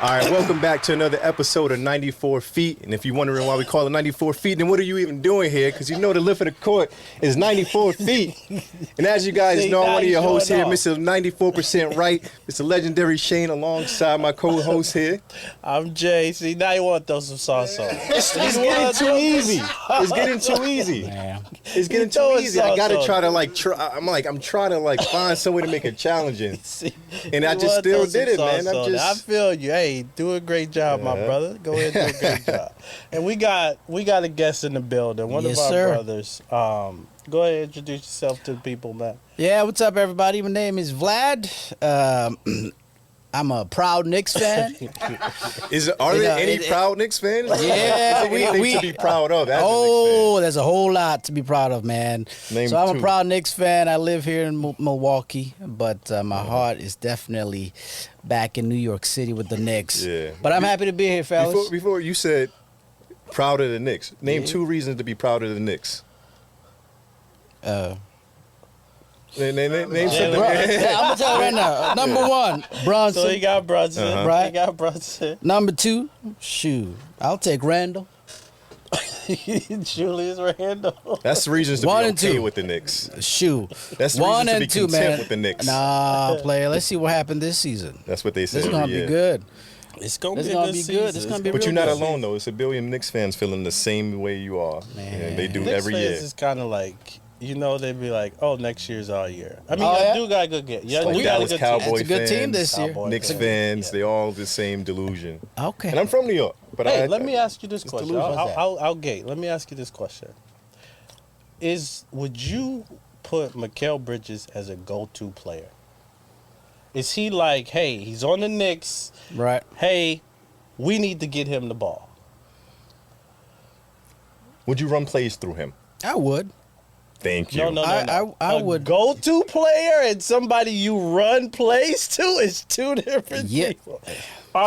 All right, welcome back to another episode of 94 Feet. And if you're wondering why we call it 94 feet, then what are you even doing here? Because you know the lift of the court is 94 feet. And as you guys know, I'm one of your hosts here, Mr. 94% Right, Mr. Legendary Shane, alongside my co-host here. I'm Jay. See, now you want to throw some sauce on. It's getting too easy. It's getting too easy. Man. It's getting too easy. I gotta try to I'm trying to find some way to make it challenging. And I just still did it, man. I feel you. Hey, do a great job, my brother. Go ahead and do a great job. And we got a guest in the building. One of our brothers. Go ahead and introduce yourself to the people, man. Yeah, what's up, everybody? My name is Vlad. I'm a proud Knicks fan. Are there any proud Knicks fans? Yeah, we to be proud of. There's a whole lot to be proud of, man. So I'm a proud Knicks fan. I live here in Milwaukee, but my heart is definitely back in New York City with the Knicks. Yeah. But I'm happy to be here, fellas. Before you said proud of the Knicks, name 2 reasons to be proud of the Knicks. Name something. I'm gonna tell you right now. Number 1, Brunson. So he got Brunson, right? He got Brunson. Number 2, I'll take Randall. Julius Randle. That's the reasons to 1 be and okay 2. with the Knicks. That's the 1 reasons to be and 2, content man. with the Knicks. Nah, player. Let's see what happened this season. That's what they say. This is gonna be good. It's gonna be good. season. It's gonna be. But real you're not good. alone though. It's a billion Knicks fans feeling the same way you are, and they do Knicks every fans year. is kind of like, they'd be like, "Oh, next year's our year." I mean, Oh, do got a good get. Yeah, Like you got a Dallas good Cowboy team. It's a good team fans, this year. Cowboy Knicks fans, fans, yeah. they all the same delusion. Okay. And I'm from New York, but Hey, let me ask you this question. delusion. I'll gate. Let me ask you this question: would you put Mikal Bridges as a go-to player? Is he like, hey, he's on the Knicks, Right. hey, we need to get him the ball? Would you run plays through him? I would. Thank you. No. I would. Go-to player and somebody you run plays to is 2 different people.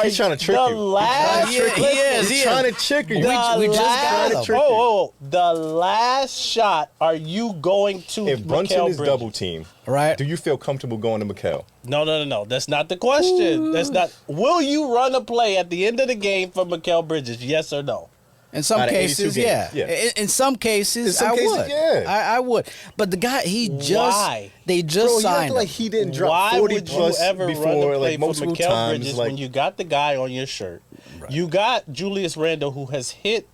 He's trying to trick you. He is. He's trying to trick you. We just got him. The last shot, are you going to If Brunson Mikal is Bridges? double team, Right. do you feel comfortable going to Mikal? No. That's not the question. That's not. Will you run a play at the end of the game for Mikal Bridges? Yes or no? In some Out of 82 cases, games. yeah. In some cases, I I would. would. Yeah. I would. But the guy, Why? They just Bro, you signed act him. like he didn't drop Why 40 would you plus ever before, run a play like for multiple Mikal times. Bridges Like, when you got the guy on your shirt? Right. You got Julius Randle, who has hit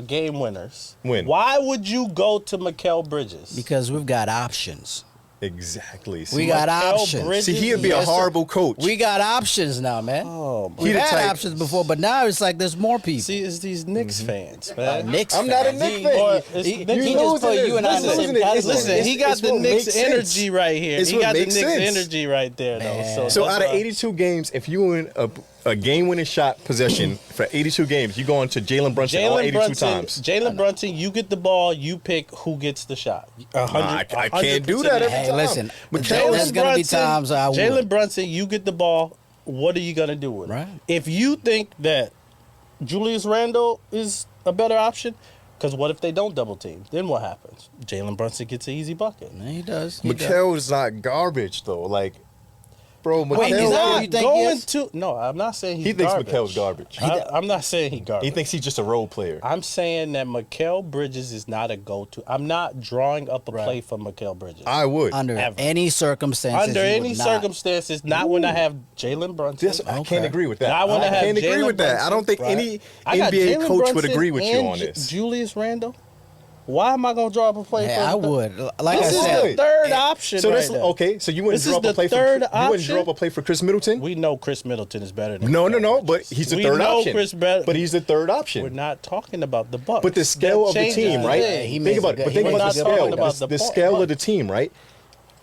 game winners. When? Why would you go to Mikal Bridges? Because we've got options. exactly. We got Mikal options. Bridges See, he'd be a Yes, sir. horrible coach. We got options now, man. Oh, my. We've the had type- options before, but now it's like there's more people. See, it's these Knicks fans, man. Knicks I'm not a fans. Knicks He- fan. He You just put losing you and it. I in the Listen, same it's- category. Listen, he got it's the what Knicks makes sense. energy right here. It's He what got the makes Knicks sense. energy right there, though. Man. So that's out of why- 82 games, if you win a game-winning shot possession for 82 games, you go on to Jalen Brunson all 82 times. Jalen Brunson, you get the ball, you pick who gets the shot. I can't do that every Hey, time. listen, Mikal there's going to be times I would. Jalen Brunson, you get the ball. What are you going to do with it? Right. If you think that Julius Randle is a better option, because what if they don't double team? Then what happens? Jalen Brunson gets an easy bucket. Yeah, he does. He does. Mikal is not garbage though. Like, bro, Wait, he's Mikal. not- Not you think going yes? to. No, I'm not saying he's He thinks garbage. Mikal's garbage. I'm not saying he's garbage. He thinks he's just a role player. I'm saying that Mikal Bridges is not a go-to. I'm not drawing up a play for Mikal Bridges. I would. Under Ever. any circumstances. Under you any would not. circumstances, not when I have Jalen Brunson. I can't agree with that. I wanna have can't agree Jalen with that. I don't think Brunson, any I got NBA Jalen coach would Brunson agree with you and on this. Julius Randle. Why am I gonna draw up a play Hey, for? I would. Like This I is said, the third option. So right this there. okay. So you wouldn't This draw is up a the play third for you wouldn't option? draw up a play for Chris Middleton? We know Chris Middleton is better than No, Mikal but Bridges. he's the We third know option. Chris better. But he's the third option. We're not talking about the Bucks. But the scale of the changes team, right? thing. He Think makes about a it. good- But think he about the makes a good scale. point. about the The Bucks. scale of the team, right?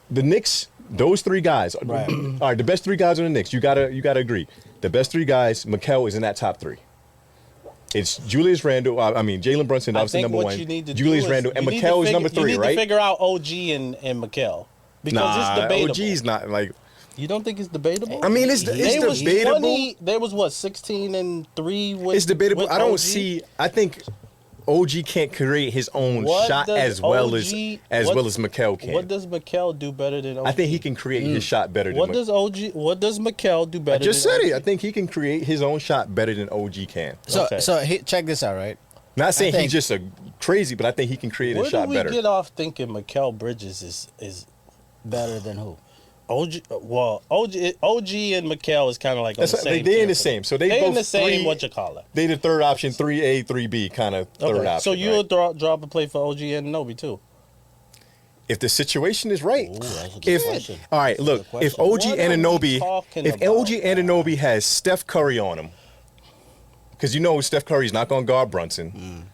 The Knicks, those 3 guys. Right. All right, the best 3 guys on the Knicks. You gotta agree. The best 3 guys. Mikal is in that top 3. It's Julius Randle. Jalen Brunson, I obviously think number what 1. you need to Julius do is Randle and you need to Mikal is figure- number 3, You need right? to figure out OG and Mikal because it's debatable. OG's not like. You don't think it's debatable? I mean, it's debatable. There was what 16-3. With, It's debatable. with I don't OG? see. I think OG can't create his own shot as well as Mikel can. What does Mikel do better than OG? I think he can create his shot better than What does Mikel do better? I just than said OG? it. I think he can create his own shot better than OG can. So check this out, right? Not saying he's just a crazy, but I think he can create his shot better. Where do we get off thinking Mikel Bridges is better than who? OG? Well, OG and Mikel is kind of like on the same. They're in the same. So they both in the same. What you call it? They the third option, 3A, 3B kind of third option. So you'll drop a play for OG and Nobi too. If the situation is right. Ooh, that's a good question. All right, look, if OG Anunoby has Steph Curry on him, because you know Steph Curry's not going to guard Brunson.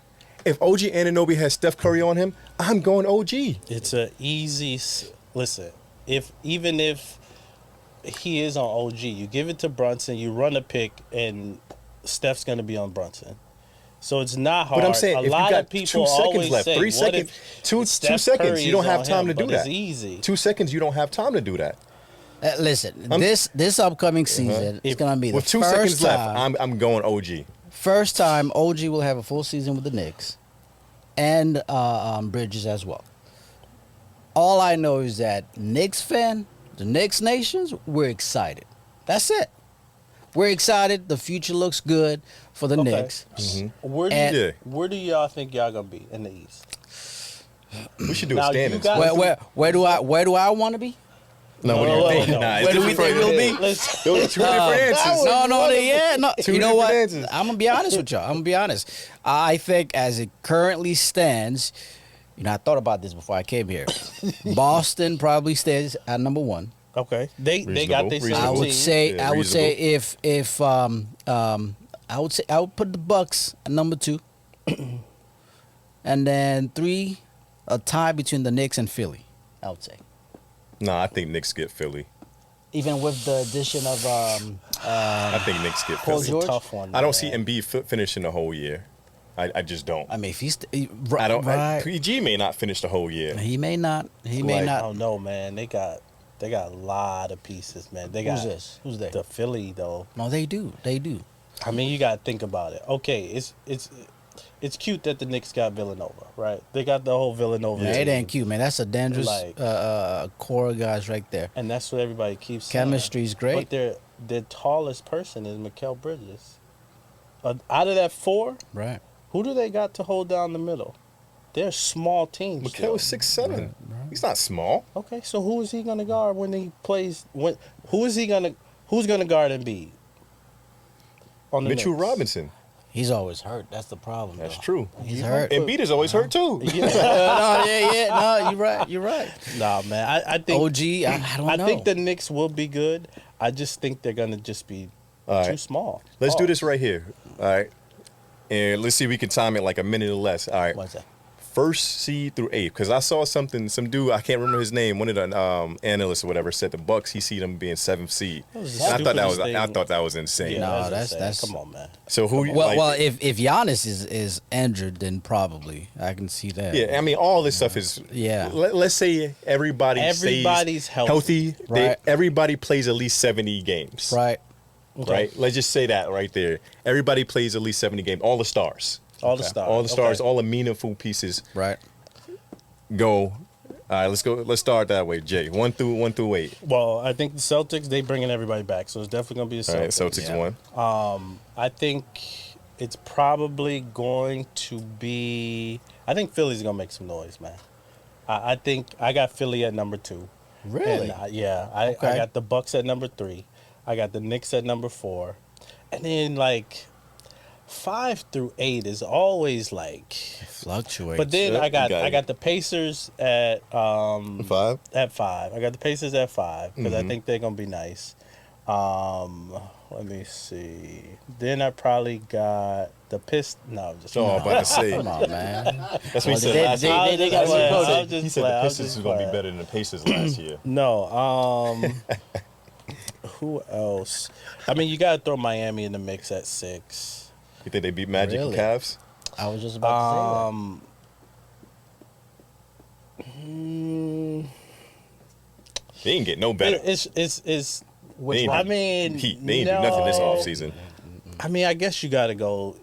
If OG Anunoby has Steph Curry on him, I'm going OG. It's a easy listen. Even if he is on OG, you give it to Brunson, you run a pick, and Steph's going to be on Brunson. So it's not hard. But I'm saying, a if lot you got of people 2 seconds always left, say, 3 seconds, two seconds, you don't have time to do that. It's easy. 2 seconds, you don't have time to do that. Listen, this upcoming season is going to be the with 2 first seconds left, time, I'm going OG. First time OG will have a full season with the Knicks, and Bridges as well. All I know is that Knicks fan, the Knicks nations, we're excited. That's it. We're excited. The future looks good for the Knicks. Mm-hmm. Where do y'all think y'all gonna be in the East? We should do a standings. Where do I want to be? No, what do you think? Where do we think we'll be? Those are 2 different answers. No. Two You know what? different answers. I'm gonna be honest with y'all. I'm gonna be honest. I think as it currently stands, I thought about this before I came here. Boston probably stays at number 1. Okay, they got their I would say I would say I would put the Bucks at number 2, and then 3, a tie between the Knicks and Philly. I would say. No, I think Knicks get Philly. Even with the addition of I think Knicks get Paul Philly. George? It's a tough one. I don't see Embiid finishing the whole year. I just don't. I mean, if he's I don't. right, PG may not finish the whole year. he may not. He may I not. don't know, man. They got a lot of pieces, man. They got Who's this? Who's they? the Philly though. No, they do. They do. I mean, you got to think about it. Okay, it's cute that the Knicks got Villanova, right? They got the whole Villanova. Yeah, it team. ain't cute, man. That's a dangerous Like- core of guys right there. And that's what everybody keeps saying. Chemistry's great. But their tallest person is Mikel Bridges. Out of that 4, Right. who do they got to hold down the middle? They're small teams. Mikel is still. 6'7". He's not small. Okay, so who is he gonna guard when he plays? Who's gonna guard Embiid? On the Mitchell Knicks? Robinson. He's always hurt. That's the problem. That's though. true. He's hurt. Embiid is always hurt too. No, you're right. You're right. Nah, man. I think OG, I don't know. I think the Knicks will be good. I just think they're gonna just be All right. too small. Let's do this right here. All right. And let's see if we can time it like a minute or less. All right. What's that? First seed through 8th, because I saw some dude, I can't remember his name, one of the analysts or whatever, said the Bucks, he see them being 7th seed. I thought that was insane. Yeah, No, that's come on, man. So who? Well, if Giannis is injured, then probably I can see that. Yeah, I mean, all this stuff is. Yeah. Let's say Everybody's stays healthy. Right. Everybody plays at least 70 games. Right. Okay. Right. Let's just say that right there. Everybody plays at least 70 games. All the stars. All the stars. All the stars. Okay. All the meaningful pieces. Right. Go. All right. Let's go. Let's start that way. Jay. 1 through 8. Well, I think the Celtics, they bringing everybody back, so it's definitely gonna be the All right. Celtics. Celtics 1. I think it's probably going to be. I think Philly's gonna make some noise, man. I think I got Philly at number 2. Really? And, I got the Bucks at number 3. I got the Knicks at number 4, and then like 5 through 8 is always like Fluctuates. But then Yep, I got you got it. the Pacers at 5. At 5. I got the Pacers at 5 because I think they're gonna be nice. Let me see. Then I probably got the Pistons. No, I'm just. Oh, I'm about to say. Come on, man. That's what he said They- last they- year. they got playing. some I'll just He said play. the I'll Pistons just was going to be play. better than the Pacers last year. No. Who else? I mean, you gotta throw Miami in the mix at 6. You think they beat Magic Really? and Cavs? I was just about to They didn't get no better. It's They ain't I do- mean, Heat. They ain't do nothing this no. offseason. I mean, I guess you gotta go.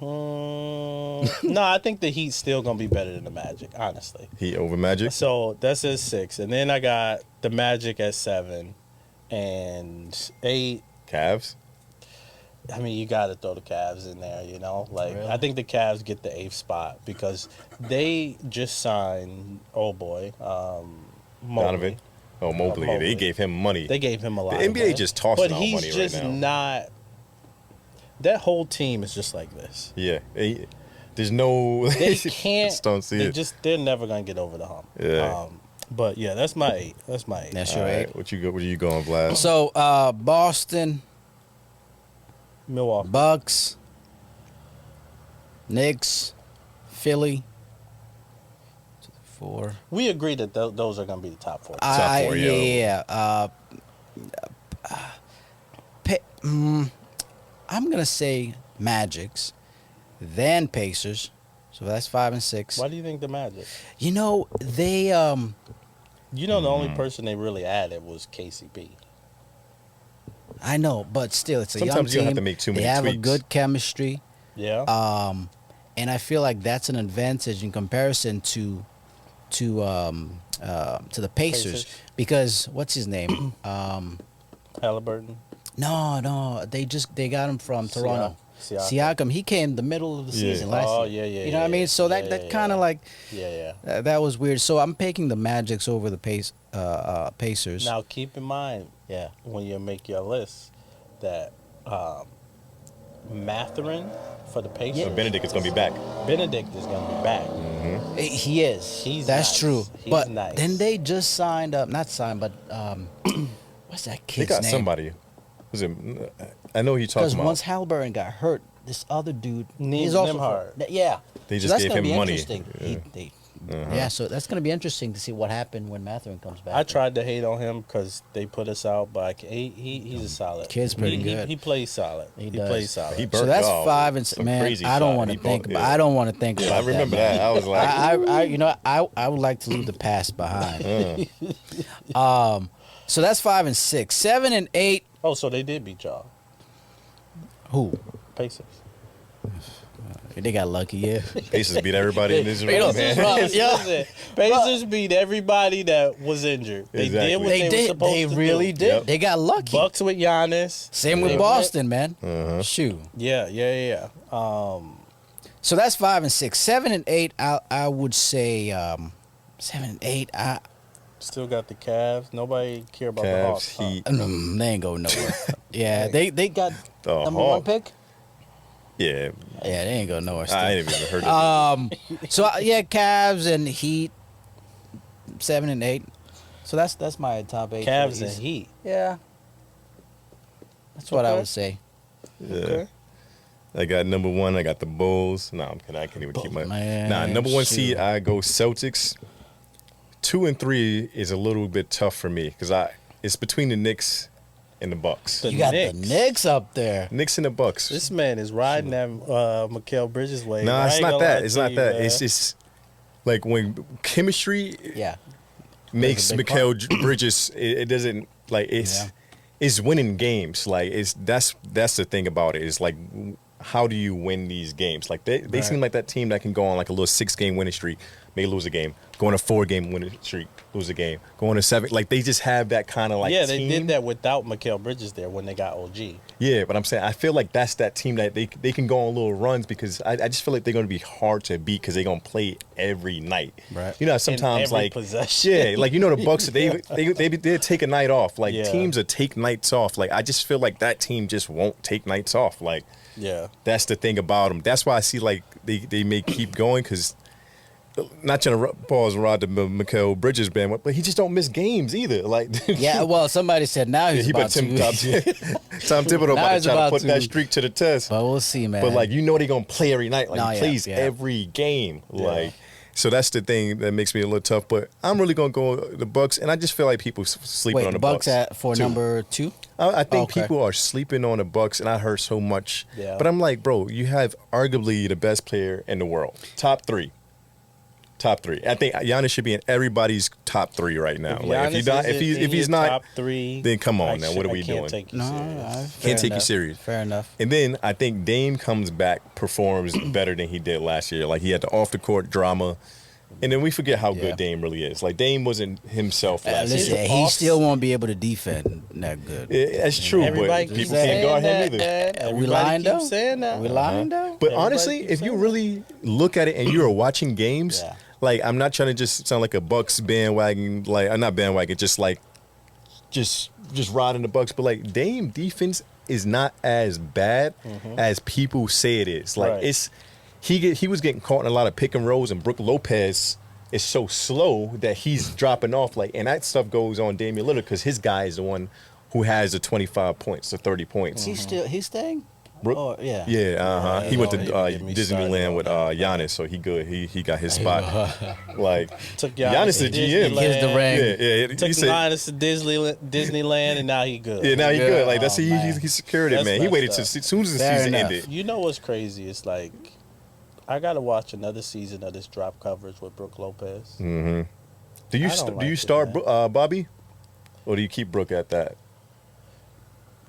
No, I think the Heat's still gonna be better than the Magic, honestly. Heat over Magic. So that's at 6, and then I got the Magic at 7, and 8. Cavs. I mean, you got to throw the Cavs in there, you know. Like Really? I think the Cavs get the 8th spot because they just signed. Oh boy, Mobley. Donovan. Oh, Mobley. Mobley. They gave him money. They gave him a lot. The of NBA money. just tossing but out he's money right just now. not. That whole team is just like this. Yeah. There's no. They can't. Just don't see it. They're never gonna get over the hump. Yeah. But yeah, that's my 8. That's my 8. That's All your right, 8. what you going, Vlad? So Boston, Milwaukee. Bucks, Knicks, Philly. 4. We agree that those are gonna be the top 4. Top 4, yo. Yeah. I'm gonna say Magics, then Pacers. So that's 5 and 6. Why do you think the Magic? You know they You know, the only person they really added was KCP. I know, but still, it's a young Sometimes team. you don't have to make too many They have a tweaks. good chemistry, Yeah. and I feel like that's an advantage in comparison to the Pacers, Pacers. because what's his name? Halliburton. No, they got him from Toronto. Siakam. He came the middle of the Yeah. season last year. Yeah. You know what I mean? So that Yeah, kind of like Yeah. that was weird. So I'm picking the Magics over the Pacers. Now keep in mind, Yeah. when you make your list, that Matherin for the Pacers. So Benedict is gonna be back. Benedict is gonna be back. He is. He's That's nice. true. He's But nice. then they just signed up. Not signed, but what's that They kid's got name? somebody. Was it? I know he talking Because about. once Halliburton got hurt, this other dude, Nim- he's also Nimhard. yeah. They So just that's gave gonna him be money. interesting. Yeah. Yeah, so that's going to be interesting to see what happened when Matherin comes back. I tried to hate on him because they put us out, but he's a solid. Kid's pretty good. He plays solid. He He does. plays solid. He burnt So that's y'all 5 with and some man. crazy I don't shot. want He to think burnt- about. yeah. I don't want to think Yeah, about I remember man. that. I was like, I would like to leave the past behind. So that's 5 and 6, 7 and 8. Oh, so they did beat y'all. Who? Pacers. They got lucky, yeah. Pacers beat everybody in this You know, room, man. bro, Listen, Pacers beat everybody that was injured. They Exactly. did what They they, were did. supposed They to really do. did. Yep. They got lucky. Bucks with Giannis. Same with They Boston, man. Uh-huh. Shoot. Yeah. So that's 5 and 6, 7 and 8. I would say 7 and 8. Still got the Cavs. Nobody care about the Hawks. Cavs, Heat. They ain't going nowhere. Yeah, they got The number 1 Hawks. pick. Yeah, Yeah, they ain't going nowhere. Still. I ain't even heard of it. So yeah, Cavs and Heat, 7 and 8. So that's my top 8. for Cavs the and East. Heat. Yeah, that's what I Okay. would say. Yeah. Okay. I got number 1. I got the Bulls. No, I'm kidding. I can't even keep my. Man, Nah, number 1 shoot. seed. I go Celtics. 2 and 3 is a little bit tough for me because it's between the Knicks and the Bucks. The You got Knicks. the Knicks up there. Knicks and the Bucks. This man is riding that Mikal Bridges wave. Nah, I it's ain't not gonna that. lie It's to not you, that. man. It's just like when chemistry Yeah, makes a big Mikal Bridges. It doesn't like it's Yeah. it's winning games. Like that's the thing about it. Is like how do you win these games? Like they Right. seem like that team that can go on like a little 6-game winning streak, may lose a game, go on a 4-game winning streak, lose a game, go on a 7. Like they just have that kind of like yeah, they team. did that without Mikal Bridges there when they got OG. Yeah, but I'm saying I feel like that's that team that they can go on little runs because I just feel like they're going to be hard to beat because they're going to play every night. Right. You know, sometimes every like possession. yeah, like you know the Bucks they take a night off. Like Yeah. teams that take nights off. Like I just feel like that team just won't take nights off. Like Yeah. that's the thing about them. That's why I see like they may keep going because. Not trying to pause and rod the Mikal Bridges band, but he just don't miss games either. Like yeah. Well, somebody said now he's he about but to. Tom Thibodeau Now about to he's try to about put that to. streak to the test. But we'll see, man. But like you know they're gonna play every night. Like No, he yeah, plays yeah. every game. Like so that's the thing that makes me a little tough. But I'm really gonna go the Bucks, and I just feel like people sleeping wait, on the the Bucks at for Two. number 2. I think Okay. people are sleeping on the Bucks, and I heard so much. Yeah. But I'm like, bro, you have arguably the best player in the world, top 3. Top 3. I think Giannis should be in everybody's top 3 right now. Like, if he's not top 3, then come on now. What are we doing? Take you No, serious. Can't take you serious. Fair enough. And then I think Dame comes back, performs better than he did last year. Like, he had the off the court drama. And then we forget how Yeah. good Dame really is. Like, Dame wasn't himself last Listen, year. he still won't be able to defend that good. That's true, Everybody but keeps people can't guard him saying either. that. Are we Everybody lying keeps though? saying that. Are we lying though? But Everybody honestly, keeps if you saying really look at it and you're watching games, Yeah. like, I'm not trying to just sound like a Bucks bandwagon, like, I'm not bandwagon, just riding the Bucks, but like, Dame defense is not as bad as people say it is. Like, Right. he was getting caught in a lot of pick and rolls, and Brook Lopez is so slow that he's dropping off. Like, and that stuff goes on Damian Lillard because his guy is the one who has the 25 points, the 30 points. He's staying. Brook? Oh, yeah. Yeah, Yeah, he went to don't even get me started Disneyland on with that. Giannis, so he good. He got his spot. Like, Took Giannis to the GM. Disneyland. Here's the ring. Yeah. Took He said, Giannis to Disneyland, and now he good. yeah, now he Yeah. good. Like, that's Oh, he man. secured it, That's man. He waited messed till up. as soon as the Fair season enough. ended. You know what's crazy? It's like I gotta watch another season of this drop coverage with Brook Lopez. Do you I don't do you like start it, man. Bobby, or do you keep Brook at that?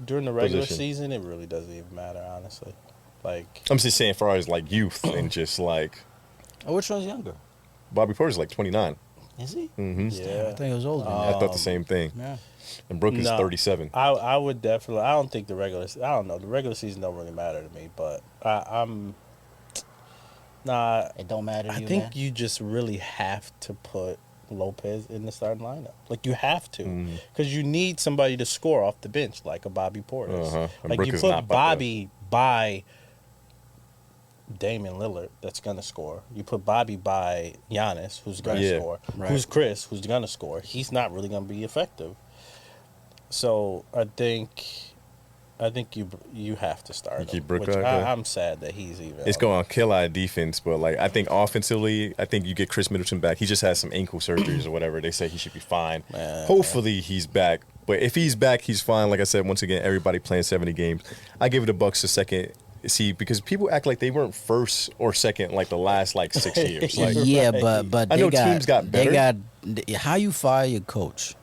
During the regular Position. season, it really doesn't even matter, honestly. Like I'm just saying, far as like youth and just like Oh, which one's younger? Bobby Porter's like 29. Is he? Mm-hmm. yeah. I think it was older. Than I that. thought the same thing. Yeah. And Brook is No. 37. I would definitely. I don't think the regular. I don't know. The regular season don't really matter to me, but I'm. Nah, It don't matter to I you, think man. you just really have to put Lopez in the starting lineup. Like you have to, because you need somebody to score off the bench, like a Bobby Portis. And Like Brook you is put not Bobby by Damian Lillard, that's gonna score. You put Bobby by Giannis, who's gonna Yeah. score. Right. Who's Chris, who's gonna score. He's not really gonna be effective. So I think you have to start You him, keep Brook which out there? I'm sad that he's even. It's going to kill our defense, but like I think offensively, I think you get Chris Middleton back. He just had some ankle surgeries or whatever. They say he should be fine. Man. Hopefully he's back. But if he's back, he's fine. Like I said, once again, everybody playing 70 games. I give the Bucks a second. See, because people act like they weren't first or second like the last like 6 years. Like, Yeah, Right. but I they know got, teams got They better. got how you fire your coach,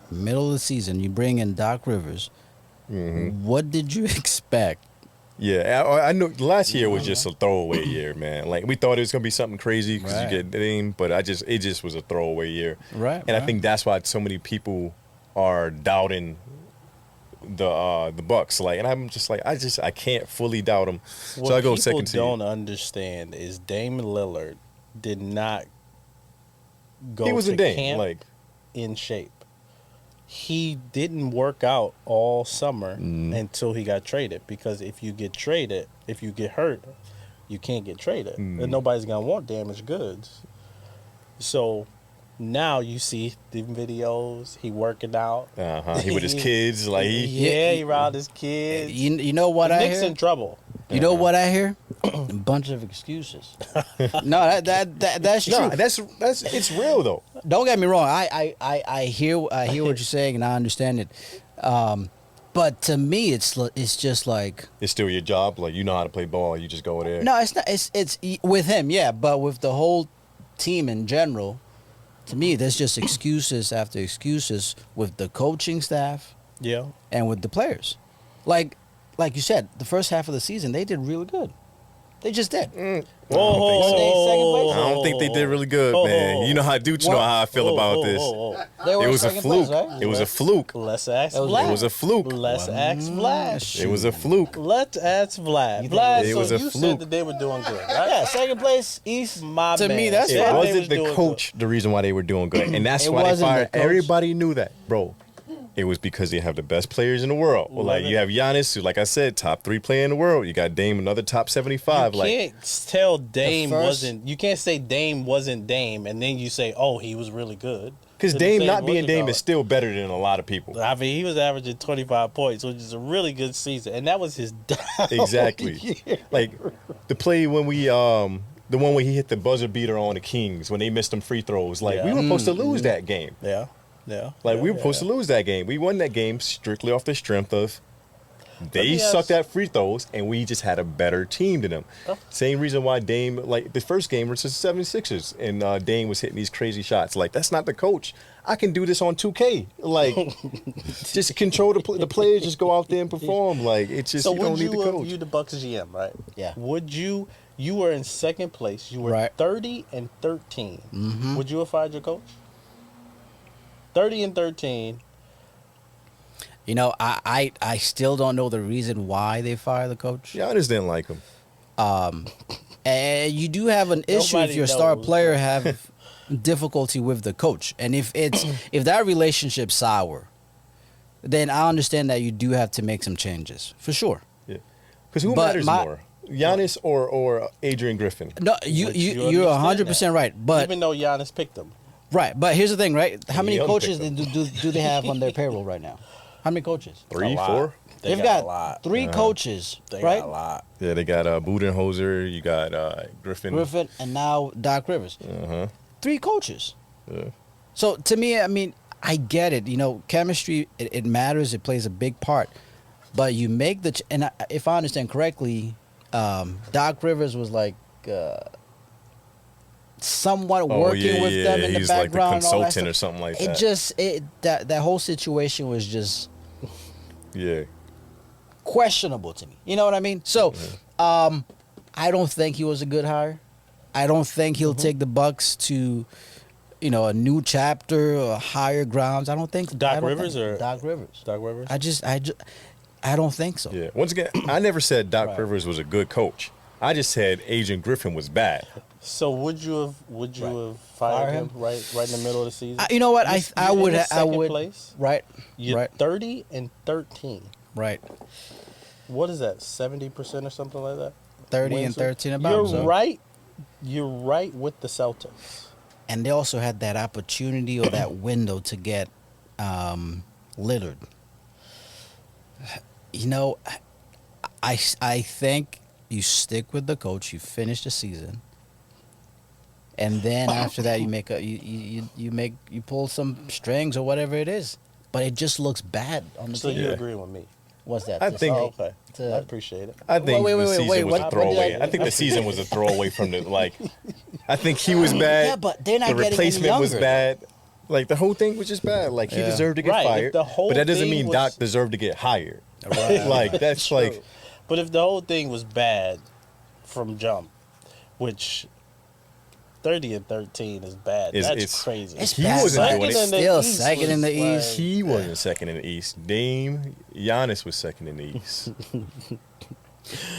middle of the season. You bring in Doc Rivers. What did you expect? yeah, I know last year was just a throwaway year, man. Like we thought it was gonna be something crazy because Right. you get Dame, but it just was a throwaway year. Right, And I right. think that's why so many people are doubting the Bucks. Like, and I'm just like, I can't fully doubt them. What So I go people second seed. don't understand is Damian Lillard did not go He was to a Dame, camp like in shape. He didn't work out all summer Mm-hmm. until he got traded, because if you get hurt, you can't get traded. Mm-hmm. And nobody's going to want damaged goods. So now you see the videos, he working out. he with his kids, like He around his kids. You know what The I Knicks hear? in trouble. You know what I hear? A bunch of excuses. No, that's true. no, that's it's real though. Don't get me wrong. I hear what you're saying and I understand it. But to me, it's just like It's still your job. Like you know how to play ball, you just go there. no, it's not. It's with him, yeah. But with the whole team in general, to me, there's just excuses after excuses with the coaching staff Yeah. and with the players. Like you said, the first half of the season they did really good. They just did. I They second place? don't think they did really good, man. You know how Dude, you know how I feel about this. They were It in was a second fluke. place, right? It was a fluke. Let's ask That was- Vlad. It was a fluke. Let's ask Vlad. It was a fluke. Let's ask Vlad. think Vlad, it so was a you fluke? said that they were doing good, right? Yeah, second place East. My To man. me, that's said It fine. they wasn't was the doing coach the reason why they were doing good, and that's It why they wasn't the fired. coach. Everybody knew that, bro. It was because they have the best players in the world. Well, like you have Giannis, who, like I said, top 3 player in the world. You got Dame, another top 75. You Like can't tell Dame first- wasn't. You can't say Dame wasn't Dame, and then you say, "Oh, he was really good." because To the Dame same not being what you Dame call is it. still better than a lot of people. I mean, he was averaging 25 points, which is a really good season, and that was his down Exactly. year. Like the play when we the one where he hit the buzzer beater on the Kings when they missed them free throws. Like we Yeah. were supposed to lose that game. Yeah, yeah. Like yeah, we were supposed to lose that game. We won that game strictly off the strength of They sucked at free throws, and we just had a better team than them. Same reason why Dame, like the first game versus the 76ers, and Dame was hitting these crazy shots. Like, that's not the coach. I can do this on 2K. Like, just control the players, just go out there and perform. Like, it's just, So you don't would need the you coach. you the Bucks GM, right? Yeah. Would you were in second place. You were Right. 30 and 13. Mm-hmm. Would you have fired your coach? 30 and 13. You know, I still don't know the reason why they fired the coach. Giannis didn't like him. And you do have an issue if Nobody your star knows. player have difficulty with the coach, and if that relationship's sour, then I understand that you do have to make some changes for sure. Yeah. Because who But matters more? Giannis or Adrian Griffin? No, Which you're you understand 100% right, but Even though Giannis picked him. right. But here's the thing, right? How many Young coaches picked do they have on their payroll right now? How many coaches? 3, A lot. 4? They They've got a got lot. 3 coaches, They right? got a lot. Yeah, they got Budenholzer, you got Griffin. Griffin and now Doc Rivers. Uh-huh. 3 coaches. Yeah. So to me, I mean, I get it. You know, chemistry it matters. It plays a big part. But you make if I understand correctly, Doc Rivers was like somewhat working with them in the He's background. like the and all that consultant or stuff. something like It that. just that whole situation was just Yeah. questionable to me. You know what I mean? So, I don't think he was a good hire. I don't think he'll take the Bucks to, you know, a new chapter or higher grounds. I don't think Doc I don't Rivers think- or- Doc Rivers. Doc Rivers? I don't think so. Yeah. Once again, I never said Doc Right. Rivers was a good coach. I just said Adrian Griffin was bad. So would you have Fire fired him? him right in the middle of the season? You know what? You- I you're would in I second would place. right You're right 30 and 13. right What is that? 70% or something like that? 30 and Wins it? 13 about You're so. right. You're right with the Celtics. And they also had that opportunity or that window to get Lillard. You know, I think you stick with the coach. You finish the season, and then after that, you pull some strings or whatever it is. But it just looks bad on the So team. you Yeah. agree with me? What's that? I To think- Oh, say- okay. to- I appreciate it. I think Wait, the wait, season wait, was what- a what throwaway. did I think the season was a throwaway from the like. I think he was bad. Yeah, but they're not the getting any replacement was younger. bad. Like the whole thing was just bad. Like he Yeah. deserved to get Right, if fired. the whole But that doesn't thing mean was- Doc deserved to get hired. Right. Like that's True. like But if the whole thing was bad from jump, which 30 and 13 is bad, It's- that's it's- crazy. It's He bad, wasn't but doing it. it's Second in the still East second in the was East. he wasn't second in the East. Dame, Giannis was second in the East.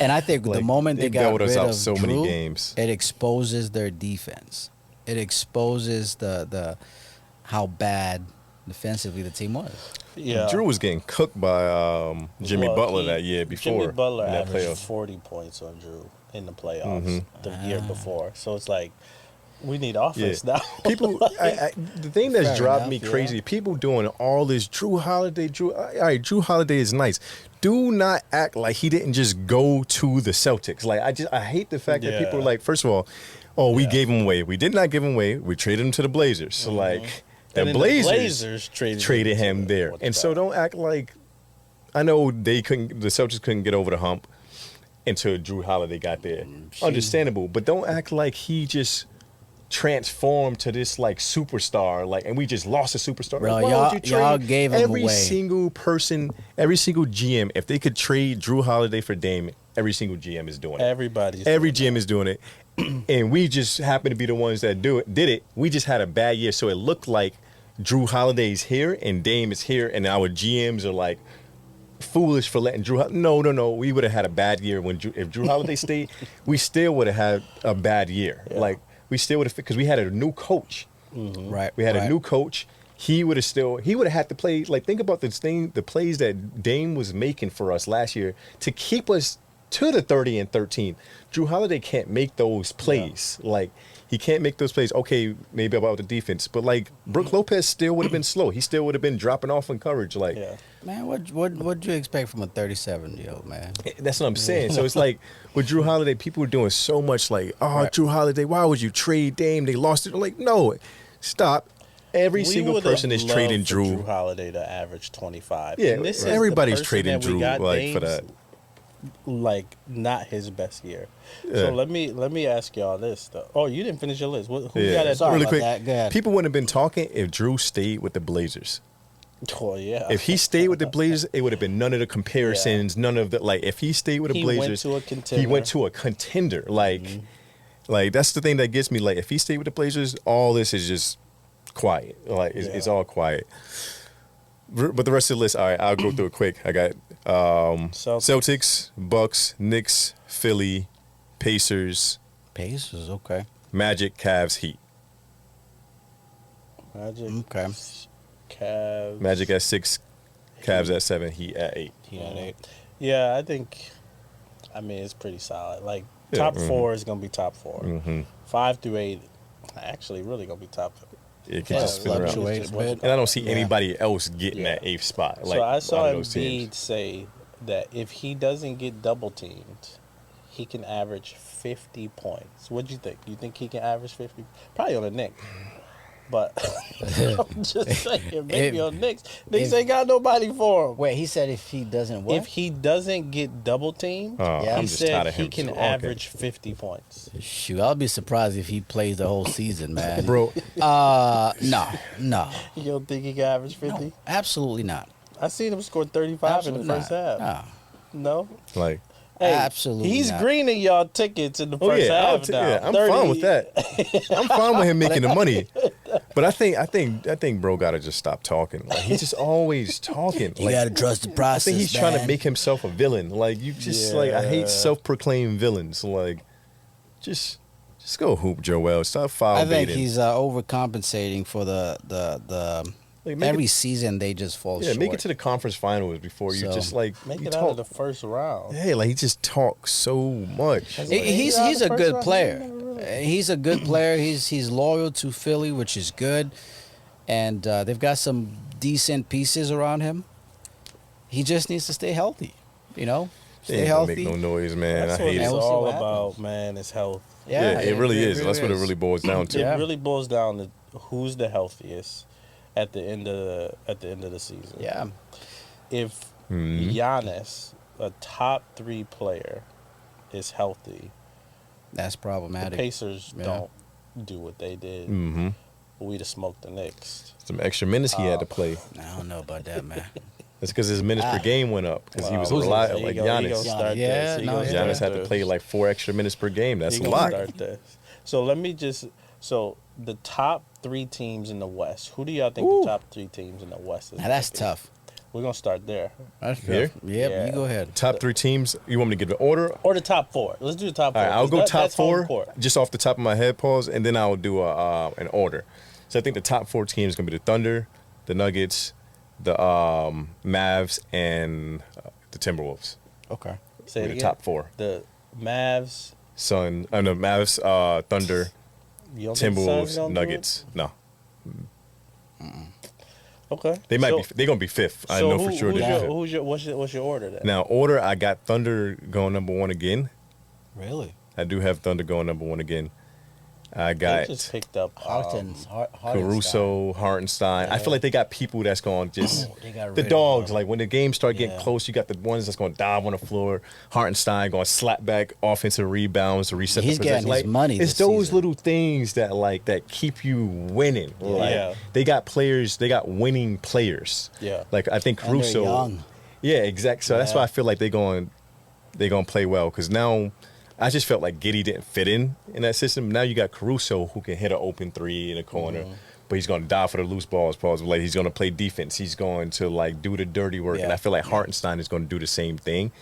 And I think the Like, moment they got bailed us rid out of so many Drew, games. it exposes their defense. It exposes the how bad defensively the team was. Yeah. Drew was getting cooked by Jimmy Well, Butler he- that year before. Jimmy Butler in that averaged playoffs. 40 points on Drew in the playoffs Mhm. the year before. So it's like, we need offense now. People, the thing that's Fair driving enough, me yeah. crazy, people doing all this Drew Holiday. All right, Drew Holiday is nice. Do not act like he didn't just go to the Celtics. Like I hate the fact that people are Yeah. like, first of all, we Yeah. gave him away. We did not give him away. We traded him to the Blazers. So like, the And then Blazers, traded him there. And so don't act like, I know the Celtics couldn't get over the hump until Drew Holiday got there. Understandable, but don't act like he just transformed to this like superstar, like, and we just lost a superstar. Bro, Like, why y'all- would you y'all trade gave him every away. single person, every single GM? If they could trade Drew Holiday for Dame, every single GM is doing it. Everybody's Every doing GM is doing it, and we just happen to be the ones that did it. We just had a bad year, so it looked like Drew Holiday's here and Dame is here, and our GMs are like foolish for letting Drew. No. We would have had a bad year if Drew Holiday stayed. We still would have had a bad year. Yeah. Like we still would have, because we had a new coach. Right. We had right. a new coach. He would have had to play. Like think about the plays that Dame was making for us last year to keep us to the 30 and 13. Drew Holiday can't make those plays. Like he can't make those plays. Okay, maybe about the defense, but like Brook Lopez still would have been slow. He still would have been dropping off in coverage. Like Yeah. Man, what'd you expect from a 37-year-old man? that's what I'm saying. So it's like with Drew Holiday, people were doing so much like, oh, Right. Drew Holiday, why would you trade Dame? They lost it. Like, no, stop. Every We single would've person is loved trading for Drew. Holiday to average 25. Yeah, And this is the everybody's person trading that we Drew got like for names, that. like not his best year. Yeah. So let me ask y'all this though. Oh, you didn't finish your list. Who you Yeah. got at Sorry Really about quick, that. Go ahead. people wouldn't have been talking if Drew stayed with the Blazers. Oh yeah. If he stayed with the Blazers, it would have been none of the comparisons, none of the like. If he stayed with the He went Blazers, to a contender. he went to a contender. Like that's the thing that gets me. Like if he stayed with the Blazers, all this is just quiet. Like it's all quiet. But the rest of the list, all right, I'll go through it quick. I got Celtics, Bucks, Knicks, Philly, Pacers, Pacers, okay. Magic, Cavs, Heat. Magic. Okay. Cavs. Magic at 6, Cavs at 7, Heat at 8. He had 8. Yeah, I think. I mean, it's pretty solid. Like Yeah, top 4 is gonna be top 4. Mm-hmm. 5 through 8, actually, really gonna be top. It can Yeah, just spin around. fluctuate a bit. And I don't see Yeah. anybody else getting Yeah. that 8th spot. Like So I saw out of those teams. Embiid say that if he doesn't get double teamed, he can average 50 points. What do you think? You think he can average 50? Probably on the Knicks. But I'm just saying, maybe If- on Knicks. Knicks if- ain't got nobody for him. Wait, he said if he doesn't what? If he doesn't get double teamed, Oh, Yeah. I'm he just tired said of he him. can So, okay. average 50 points. Shoot, I'll be surprised if he plays the whole season, man. Bro, No. You don't think he can average 50? No, absolutely not. I seen him score 35 Absolutely in the first not. half. No. No? like, Hey, Absolutely He's not. greening y'all tickets in the oh first yeah, half now. I'm 30 fine with that. I'm fine with him making the money. But I think bro gotta just stop talking. Like he's just always talking. You Like, gotta trust the I process. think he's trying to man. make himself a villain. Like you just like I Yeah. hate self-proclaimed villains. Like just go hoop, Joel. Stop foul I think baiting. he's overcompensating for the Like, make every it- season they just fall yeah, short. make it to the conference finals before you So- just like Make you it talk. out of the first round. Hey, like he just talks so much. Has Like, He's Yeah, he's the a first good round, player. he never really- He's a good player. He's loyal to Philly, which is good, and they've got some decent pieces around him. He just needs to stay healthy. You know, they stay ain't gonna healthy. make no noise, man. That's I what hate it's it. we'll see all what about, happens. man, is health. Yeah, it really is. really That's what it is. really boils down to. Yeah. It really boils down to who's the healthiest at the end of the season. Yeah, If Mhm. Giannis, a top 3 player, is healthy, that's the problematic. Pacers Yeah. don't do what they did. Mm-hmm. We'd have smoked the Knicks. Some extra minutes he had to play. I don't know about that, man. That's because his minutes per game went up because he was Wow. reliable. He Like gonna Giannis. start Yeah, this. He no, gonna yeah. start Giannis had to this. play like 4 extra minutes per game. That's He a gonna lot. start this. So let me just the top 3 teams in the West. Who do y'all think Ooh. the top 3 teams in the West is? Now that's gonna be? tough. We're gonna start there, That's Here? tough. Yep, Yeah. you go ahead. Top 3 teams. You want me to give the order? or the top 4. Let's do the top 4. All right, I'll 'cause go that- top that's home 4 court. just off the top of my head, pause, and then I'll do an order. So I think the top 4 teams gonna be the Thunder, the Nuggets, the Mavs, and the Timberwolves. Okay. Say Be it the again. top 4. The Mavs. No, Mavs, Thunder, You don't think the Suns Timberwolves, gonna do it? Nuggets. No, Okay. they might So- be. They're gonna be 5th. I so know who- for sure. Who's They're your, 5th. what's your order then? Now order, I got Thunder going number 1 again. Really? I do have Thunder going number 1 again. I They got just picked up Caruso, Hartenstein. I feel like they got people that's going to just They got the rid of dogs. them. Like when the games start getting Yeah. close, you got the ones that's going to dive on the floor. Hartenstein going to slap back offensive rebounds to reset He's the possession. getting his Like, money It's this those season. little things that keep you winning. Like, Yeah. they got players. They got winning players. Yeah. Like I think And they're Caruso. young. Yeah, exactly. So that's Yeah. why I feel like they're going to play well because now I just felt like Giddey didn't fit in that system. Now you got Caruso who can hit an open 3 in a corner, Mm-hmm. but he's going to dive for the loose balls. Like he's going to play defense. He's going to like do the dirty work, and Yeah. I feel like Hartenstein is going to do the same thing.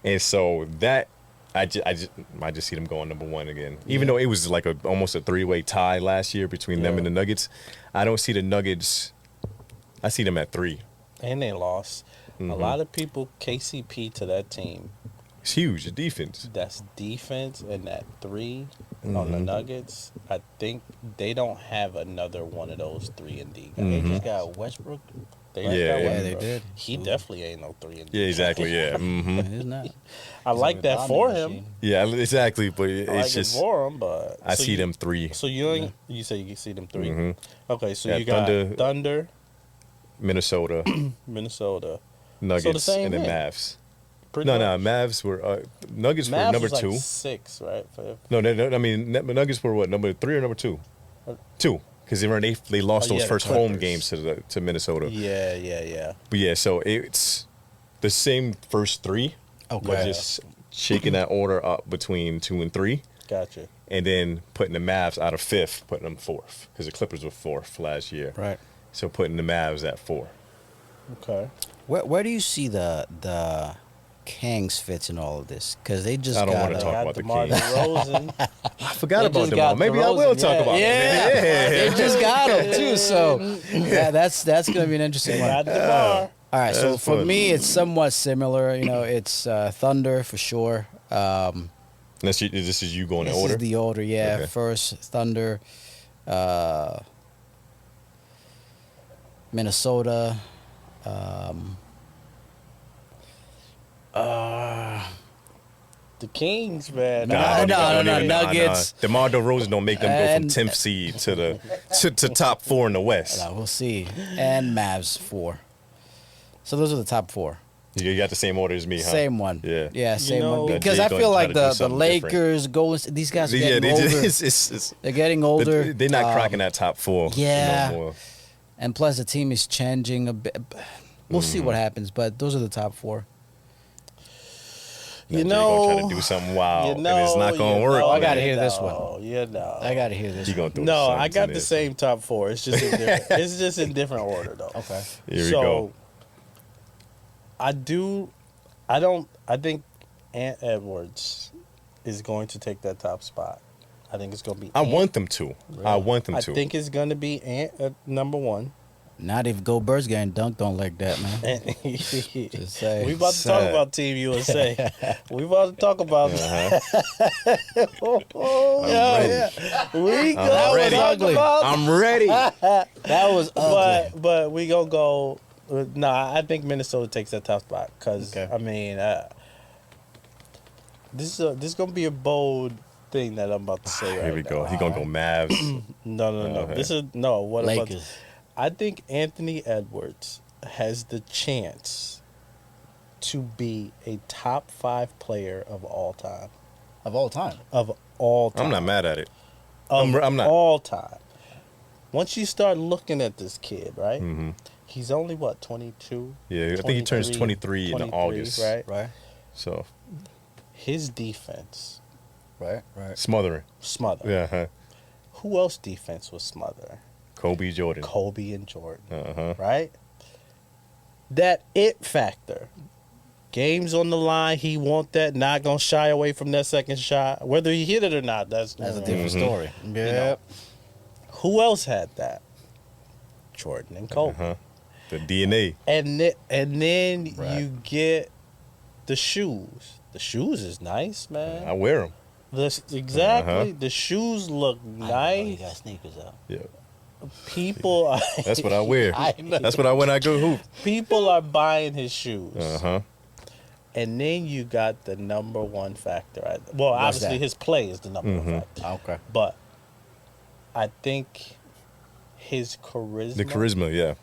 And so that I just see them going number 1 again, even though it was like almost a 3-way tie last year between them Yeah. and the Nuggets. I don't see the Nuggets. I see them at 3. And they lost. A Mm-hmm. lot of people KCP to that team. It's huge. The defense. That's defense and that 3 on Mm-hmm. the Nuggets. I think they don't have another one of those 3 and D guys. They Mm-hmm. just got Westbrook. They Yeah, let that yeah, one, they bro. did. He definitely ain't no 3 and D. Yeah, exactly. Yeah. hmm He's not. I like that for him. Yeah, exactly. But I like it's just it for him, but I see them 3. So you ain't, you say you see them 3. Mhm. Okay, so Yeah, you got Thunder, Minnesota, Minnesota. Nuggets, same and then thing. Mavs. Pretty No, much. Mavs were Nuggets Mavs were number was 2. like 6, right? No, I mean Nuggets were what, number 3 or number 2? 2, because they lost Oh, those yeah, the first home Clippers. games to Minnesota. Yeah. But yeah, so it's the same first 3, Okay. but just shaking that order up between 2 and 3, Gotcha. and then putting the Mavs out of 5th, putting them 4th, because the Clippers were 4th last year. Right. So putting the Mavs at 4. Okay. Where do you see the Kings fits in all of this? Because they just I don't got wanna They talk got about the DeMar Kings. DeRozan. I forgot They about just them got all. Maybe I DeRozan, will talk about yeah. them. They just got him too, so that's going to be an interesting They one. got DeMar. All right, so That's for fun. me, it's somewhat similar. You know, it's Thunder for sure. This is you going in This order? is the order, yeah. Okay. First, Thunder, Minnesota. The Kings, man. No, don't Nuggets. DeMar DeRozan don't make them go And- from 10th seed to top 4 in the West. We'll see. And Mavs 4. So those are the top 4. You got the same order as me, huh? Same one. Yeah. Same know- one. That Because Jay I gonna feel try like to do the something Lakers, Golden, these guys are Yeah, getting older. it's They're getting older. they're not Um, cracking that top 4 yeah. no more. And plus, the team is changing a bit. We'll see Mm-hmm. what happens, but those are the top 4. You Jay gonna try know- to do something wild, You and it's not gonna work. I gotta man. hear this one. I I got to hear this He one. gonna throw No, the I Suns got in the there. same top 4. It's just in different, it's just in different order though. Okay. Here we so, go. I think Ant Edwards is going to take that top spot. I think it's going to be I Ant. want them to. I want them I to. think it's going to be Ant at number 1. Not if Goldberg's getting dunked on like that, man. Just say. We about to talk Sad. about Team USA. We about to talk about ready. We I'm gonna ready. talk Ugly. about I'm ready. That was ugly. but we gonna go. Nah, I think Minnesota takes that top spot because Okay. I mean, this is gonna be a bold thing that I'm about to say. Here right we now. go. He gonna go Mavs. No. Okay. This is no. What I'm about to, Lakers. I think Anthony Edwards has the chance to be a top 5 player of all time. Of all time. Of all time. I'm not mad at it. Of I'm not. all time. Once you start looking at this kid, right? Mhm. He's only what, 22? Yeah, I think he turns 23 in August. Right? Right. So His defense, Right. smothering. smother. Yeah. Huh. Who else defense was smother? Kobe Jordan. Kobe and Jordan. Uh-huh. Right? That it factor. Games on the line, he want that, not gonna shy away from that second shot. Whether he hit it or not, that's That's a different story. know. Who else had that? Jordan and Kobe. Uh-huh. The DNA. And then Right. you get the shoes. The shoes is nice, man. I wear them. Exactly. Uh-huh. The shoes look You nice. got sneakers out. Yeah. People, That's what I wear. I know. That's what I when I go hoop. people are buying his shoes. Uh-huh. And then you got the number one factor. Well, obviously that? his play is the number Mm-hmm. one factor. Okay. But I think his charisma, The charisma, yeah.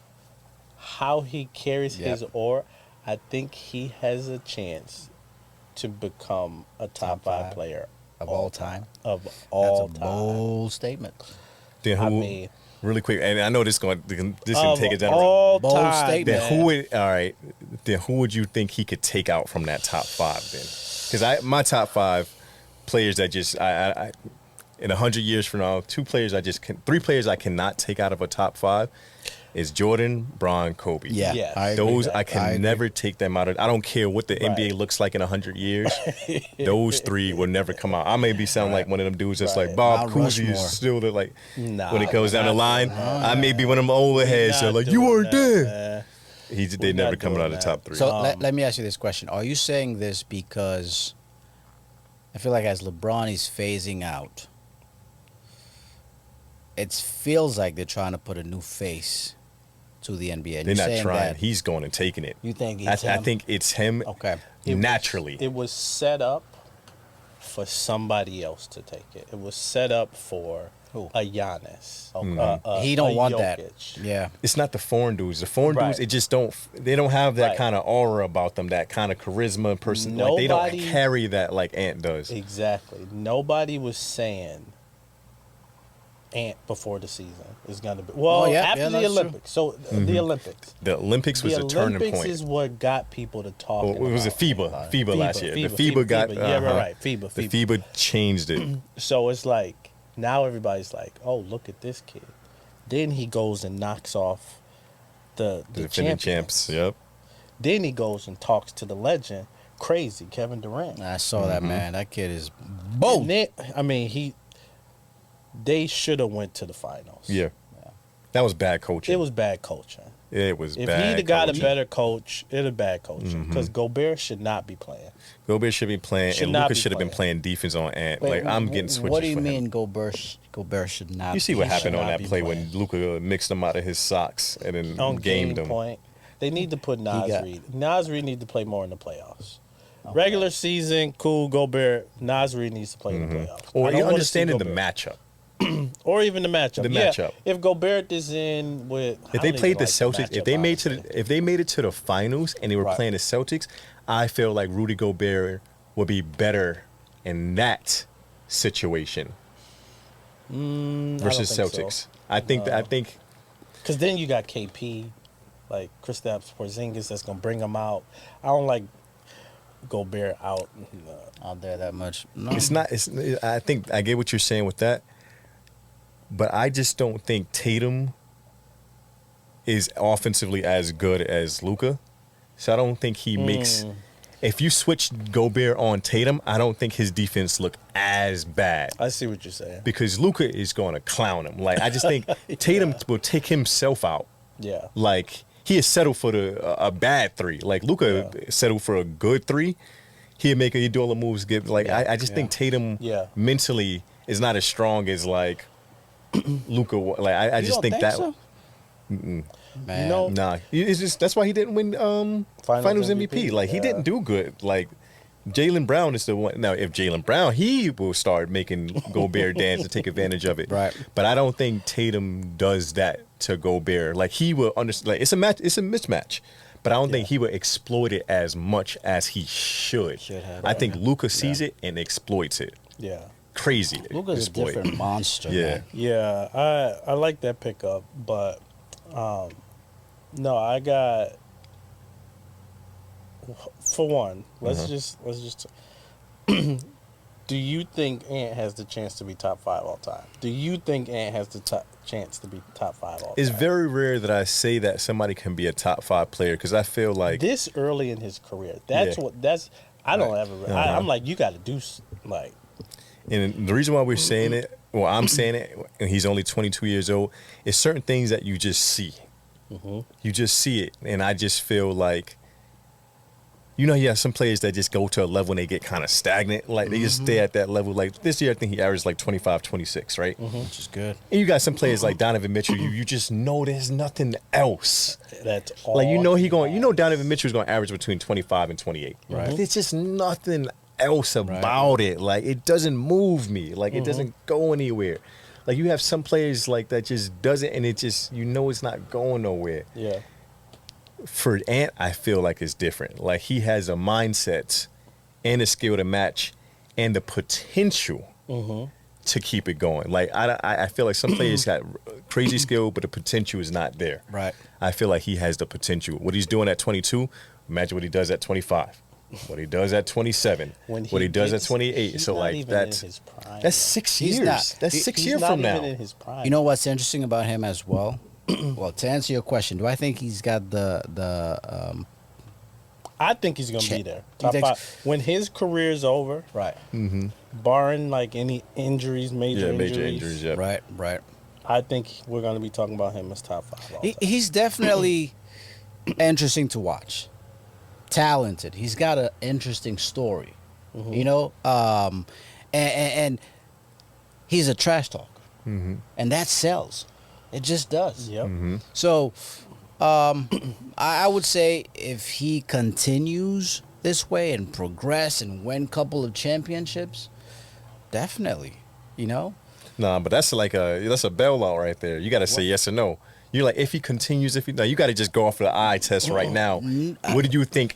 how he carries Yep. his aura, I think he has a chance to become a top 5 5 player Of all time. Of all That's a time. bold statement. Then who? I mean, really quick, and I know this going can of take it down. all Bold time. statement. Then who would all right? Then who would you think he could take out from that top 5 then? Because my top 5 players that just I in 100 years from now, 3 players I cannot take out of a top 5 is Jordan, Bron, Kobe. Yeah. Yes. I agree. Those I can agree. never take them out of. I don't care what the Right. NBA looks like in 100 years. Those 3 will never come out. I may be sound like one of them dudes that's Right. like Bob Mount Cousy is Rushmore. still the like Nah, when it goes down the not line. doing I may be one of them older heads that Not like you doing weren't that, there. man. They never not coming doing out of the that. top 3. So let me ask you this question. Are you saying this because I feel like as LeBron is phasing out, it feels like they're trying to put a new face to the NBA. And They're you're not saying trying. that He's going and taking it. you think I it's him? think it's him. Okay. Naturally. It was set up for somebody else to take it. It was set up for Who? a Giannis. He don't a want Jokic. that. Yeah. It's not the foreign dudes. The foreign Right. dudes, it just don't. They don't have that Right. kind of aura about them. That kind of charisma, person. Like they don't Nobody- carry that like Ant does. Exactly. Nobody was saying Ant before the season is going to be. Well, Oh, yeah. after Yeah, the that's true. Olympics. So the Olympics. The Olympics was The the turning Olympics point. is what got people to talk. Well, it was a FIBA. FIBA last year. The FIBA got. Yeah, uh-huh. right. FIBA. The FIBA changed it. So it's like now everybody's like, "Oh, look at this kid." Then he goes and knocks off the The defending champions. champs. Yep. Then he goes and talks to the legend, crazy Kevin Durant. I saw that, man. That kid is And bold. then, I mean, they should have went to the finals. Yeah. That was bad coaching. It was bad coaching. It was If bad. he'd have got coaching. a better coach, it'd have bad coaching because Gobert should not be playing. Gobert should be playing, Should and not Luka be should have been playing. playing defense on Ant. Wait, Like I'm getting switches. What do you for him. mean Gobert should not? You see be- what He happened should on not that be play playing. when Luka mixed them out of his socks and then On gamed them. point, they need to put Nas got- Reed. Nas Reed needs to play more in the playoffs. Regular season, cool. Gobert, Nas Reed needs to play in the playoffs. Or I don't you wanna see understanding the Gobert. matchup. Or even the matchup. The Yeah, matchup. if Gobert is in with, If they played the Celtics, if they made it to the finals and they were Right. playing the Celtics, I feel like Rudy Gobert would be better in that situation versus Celtics. I think because then you got KP, like Kristaps Porzingis, that's gonna bring him out. I don't like Gobert out. out there that much. No. it's not. I think I get what you're saying with that, but I just don't think Tatum is offensively as good as Luka. So I don't think he makes. If you switch Gobert on Tatum, I don't think his defense look as bad I see what you're saying. because Luka is going to clown him. Like I just think Tatum will take himself out. Yeah. Like he is settled for a bad three. Like Luka settled for a good three. He'd do all the moves. I just think Tatum Yeah. mentally is not as strong as like Luka. Like I You just don't think that. so? Man. No. Nah, it's just that's why he didn't win Finals MVP. Like he Yeah. didn't do good. Like Jaylen Brown is the one. Now if Jaylen Brown, he will start making Gobert dance and take advantage of it. Right. But I don't think Tatum does that to Gobert. Like he will understand. Like it's a match. It's a mismatch. But I don't think he would exploit it as much as he should. Should have. I think Luka sees it and exploits it. Yeah. Crazy. Luka's a exploit. different monster. Yeah. Man. Yeah. I like that pickup, but no, I got for one. Let's just. Do you think Ant has the chance to be top 5 all time? Do you think Ant has the chance to be top 5 all time? It's very rare that I say that somebody can be a top 5 player because I feel like this early in his career. That's Yeah. what. That's. I don't ever. Uh-huh. I'm like, you got to do like. And the reason why we're saying it, well, I'm saying it, and he's only 22 years old, is certain things that you just see. You just see it. And I just feel like, you have some players that just go to a level and they get kind of stagnant. Like, they just stay at that level. Like, this year, I think he averaged like 25, 26, right? Which is good. And you got some players like Donovan Mitchell, you just know there's nothing else. That's all. Like, Donovan Mitchell's going to average between 25 and 28. Right. But there's just nothing else about it. Like, it doesn't move me. Like, it doesn't go anywhere. Like, you have some players like that just doesn't, and it just, it's not going nowhere. Yeah. For Ant, I feel like it's different. Like, he has a mindset and a skill to match and the potential to keep it going. Like, I feel like some players got crazy skill, but the potential is not there. Right. I feel like he has the potential. What he's doing at 22, imagine what he does at 25. What he does at 27. What he does at 28. He's So, not like, even that's in his prime. that's 6 He's years. not. That's 6 He's years not from even now. in his prime. You know what's interesting about him as well? Well, to answer your question, do I think he's got the I think he's gonna be Check. there. You Top think 5 when his career's over, right, barring like any injuries, major injuries. Yeah. right? I think we're gonna be talking about him as top 5. All time. He's definitely interesting to watch. Talented. He's got an interesting story. And he's a trash talker, and that sells. It just does. Yep. Mm-hmm. So I would say if he continues this way and progress and win a couple of championships, definitely. You know, Nah, but that's a bailout right there. You got to say yes or no. You're like, if he continues, no, you got to just go off of the eye test right now. What do you think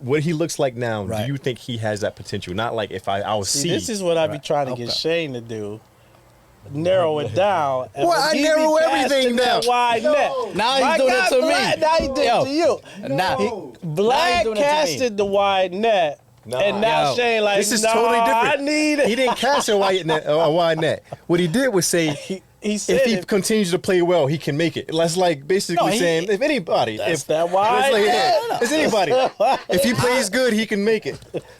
what he looks like now? Right. Do you think he has that potential? Not like if I'll see. This is what I be trying to get Shane to do. Narrow it down. And Well, I he be narrow everything casting that down. wide net. Now he's My doing guy it to me. Vlad, now he did it to you. Now Now he's Vlad doing it to me. casted the wide net. And now Yo, Shane like, This is nah, totally different. I need it. He didn't cast a wide net. What he did was say, He said if he it. continues to play well, he can make it. That's like basically saying, if anybody, That's if that wide it's like, net. it's anybody, if he plays good, he can make it.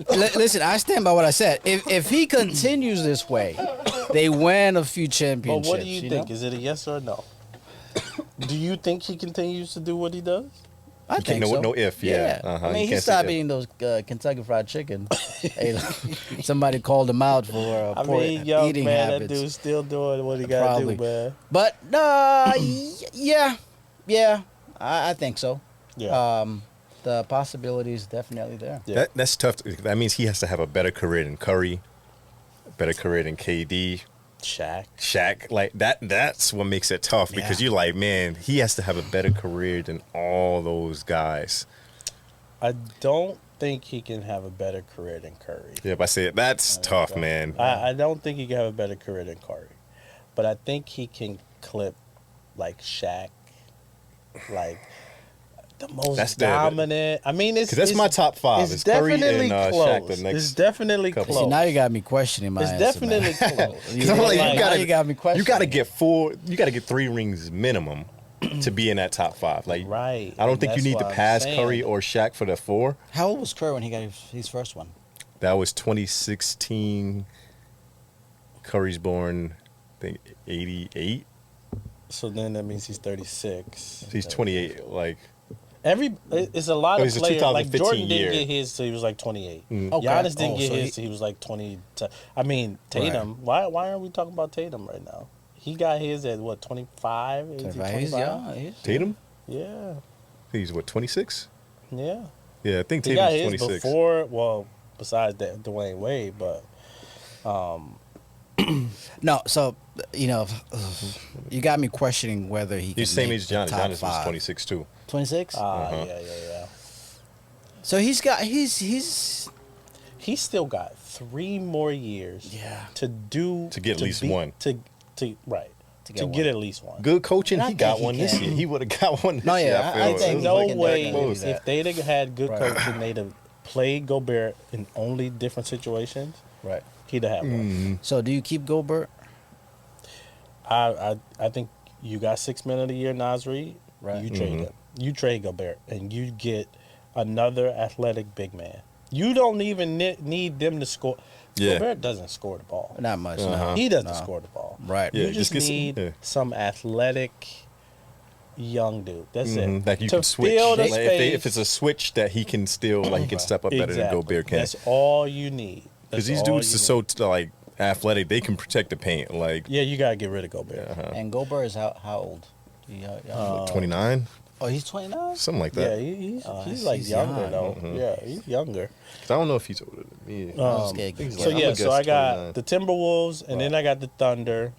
Listen, I stand by what I said. If he continues this way, they win a few But championships. what do you think? know? Is it a yes or a no? Do you think he continues to do what he does? I think so. No if, yeah. Uh-huh. I You mean, he can't say stopped if. eating those Kentucky Fried Chicken. Hey, like, somebody called him out for I poor mean, young eating man, habits. that dude's still doing what he got to Probably. do, man. But yeah, I think so. Yeah. The possibility is definitely there. Yeah. That's tough. That means he has to have a better career than Curry, better career than KD, Shaq. Like that's what makes it tough because Yeah. you're like, man, he has to have a better career than all those guys. I don't think he can have a better career than Curry. Yeah, but I say that's tough, man. I don't think he can have a better career than Curry. But I think he can clip like Shaq, like the most That's the- dominant. I mean, it's 'Cause that's my top five. It's It's Curry definitely and, close. Shaq the next It's definitely couple. close. See, now you got me questioning my It's answer, definitely man. close. Because I'm like, Now you gotta, you got me questioning. You got to get 4. You got to get 3 rings minimum to be in that top 5. Like, Right. I don't And think you that's need to what I'm pass saying. Curry or Shaq for the 4. How old was Curry when he got his first one? That was 2016. Curry's born, I think 88. So then that means he's 36. He's 28. Like, It's a lot Oh, of he's a players. Like 2015 Jordan year. didn't get his till he was like 28. Mm. Okay. Giannis didn't Oh, get so his till he was like 20. I mean Tatum. Why aren't we talking about Tatum right now? He got his at what 25? Is he He's 25? young. He's- Tatum? Yeah, He's what, 26? yeah. Yeah, I think He got Tatum's his 26. before. Well, besides that, Dwayne Wade, but No, so you got me questioning whether he. He's can same make age the Giannis. top Giannis was 5. 26 too. 26. yeah. So he's He's still got 3 more years. Yeah. To get at least one. To right. To To get get one. at least one. Good coaching, And I he got think he one this can. year. He would have got one this No, year. yeah, I feel. think It was No like can way. definitely close. do that. If they'd have had good Right. coaching, they'd have played Gobert in only different situations. Right. He'd have had one. Mm. So do you keep Gobert? I think you got 6 men of the year, Nas Reed. Right. You trade him. You trade Gobert, and you get another athletic big man. You don't even need them to score. Yeah. Gobert doesn't score the ball. Not much. Uh-huh. No. He doesn't No. score the ball. Right. Yeah, You just just get some- need yeah. some athletic young dude. That's Mhm. it. Like you to can switch. fill the Like space. if it's a switch that he can still, like he can step up better than Exactly. Gobert can. That's all you need. Because That's these all dudes you are need. so like athletic, they can protect the paint. Like Yeah, you gotta get rid of Gobert. And Gobert is how old? Yeah. 29, Oh, he's 29. something like Yeah, that. he's like he's younger young. though. Mhm. Yeah, he's younger. 'Cause I don't know if he's older than me. was scared. So I'm yeah, gonna so guess I got 29. the Timberwolves, and then I got the Thunder,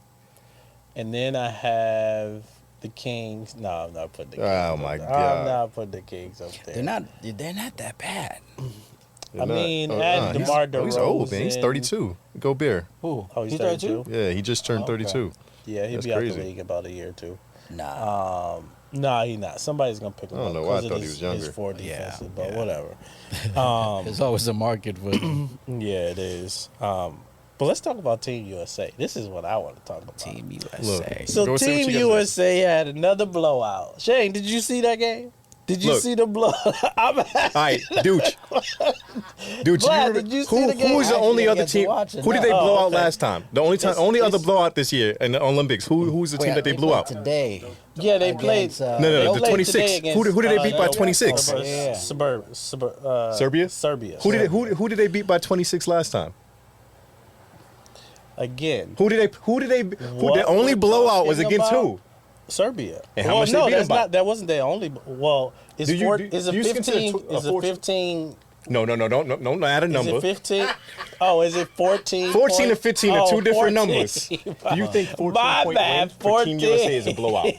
and then I have the Kings. No, I'm not putting the Kings. Oh, up my there. God. I'm not putting the Kings up there. They're not that bad. They're I not- mean, add he's- DeMar He's old, man. He's DeRozan. 32. Gobert. Who? Oh, he's 32? Yeah, he just turned Oh, okay. 32. Yeah, he'll That's be out crazy. the league in about a year or two. Nah. Nah, he's not. Somebody's gonna pick him I don't up. know why I 'cause of thought he his- was younger. his 4 Yeah, defensive, but yeah. whatever. There's always a market for them. Yeah, it is. But let's talk about Team USA. This is what I want to talk about. Team USA. Look. So Go see what Team you gotta USA had another blowout. Shane, did you see that game? Did you Look. see the blow? I'm All right, dude. Dude, Vlad, did you see the game? who is the I only actually other didn't get to team? watch it, Who did no. they blow Oh, out okay. last time? The only time, It's- only other it's- blowout this year in the Olympics. Who's the team that they blew out? today. Yeah, they played. Against, No, they the played 26. today Who did they against, beat by 26? Yeah. Serbia? Serbia. Who did they beat by 26 last time? Again. Who the only we're blowout was talking against about- who? Serbia. And how well, much they no, beat them that's by? not. That wasn't their only. Well, is Do you- four, do- is it do you consider 15? a Is it 14? 15? No, don't add a Is number. it 15? Oh, is it 14? 14 and 15 are two different 14. numbers. Do you think 14 My point bad, win for Team 14. USA is a blowout?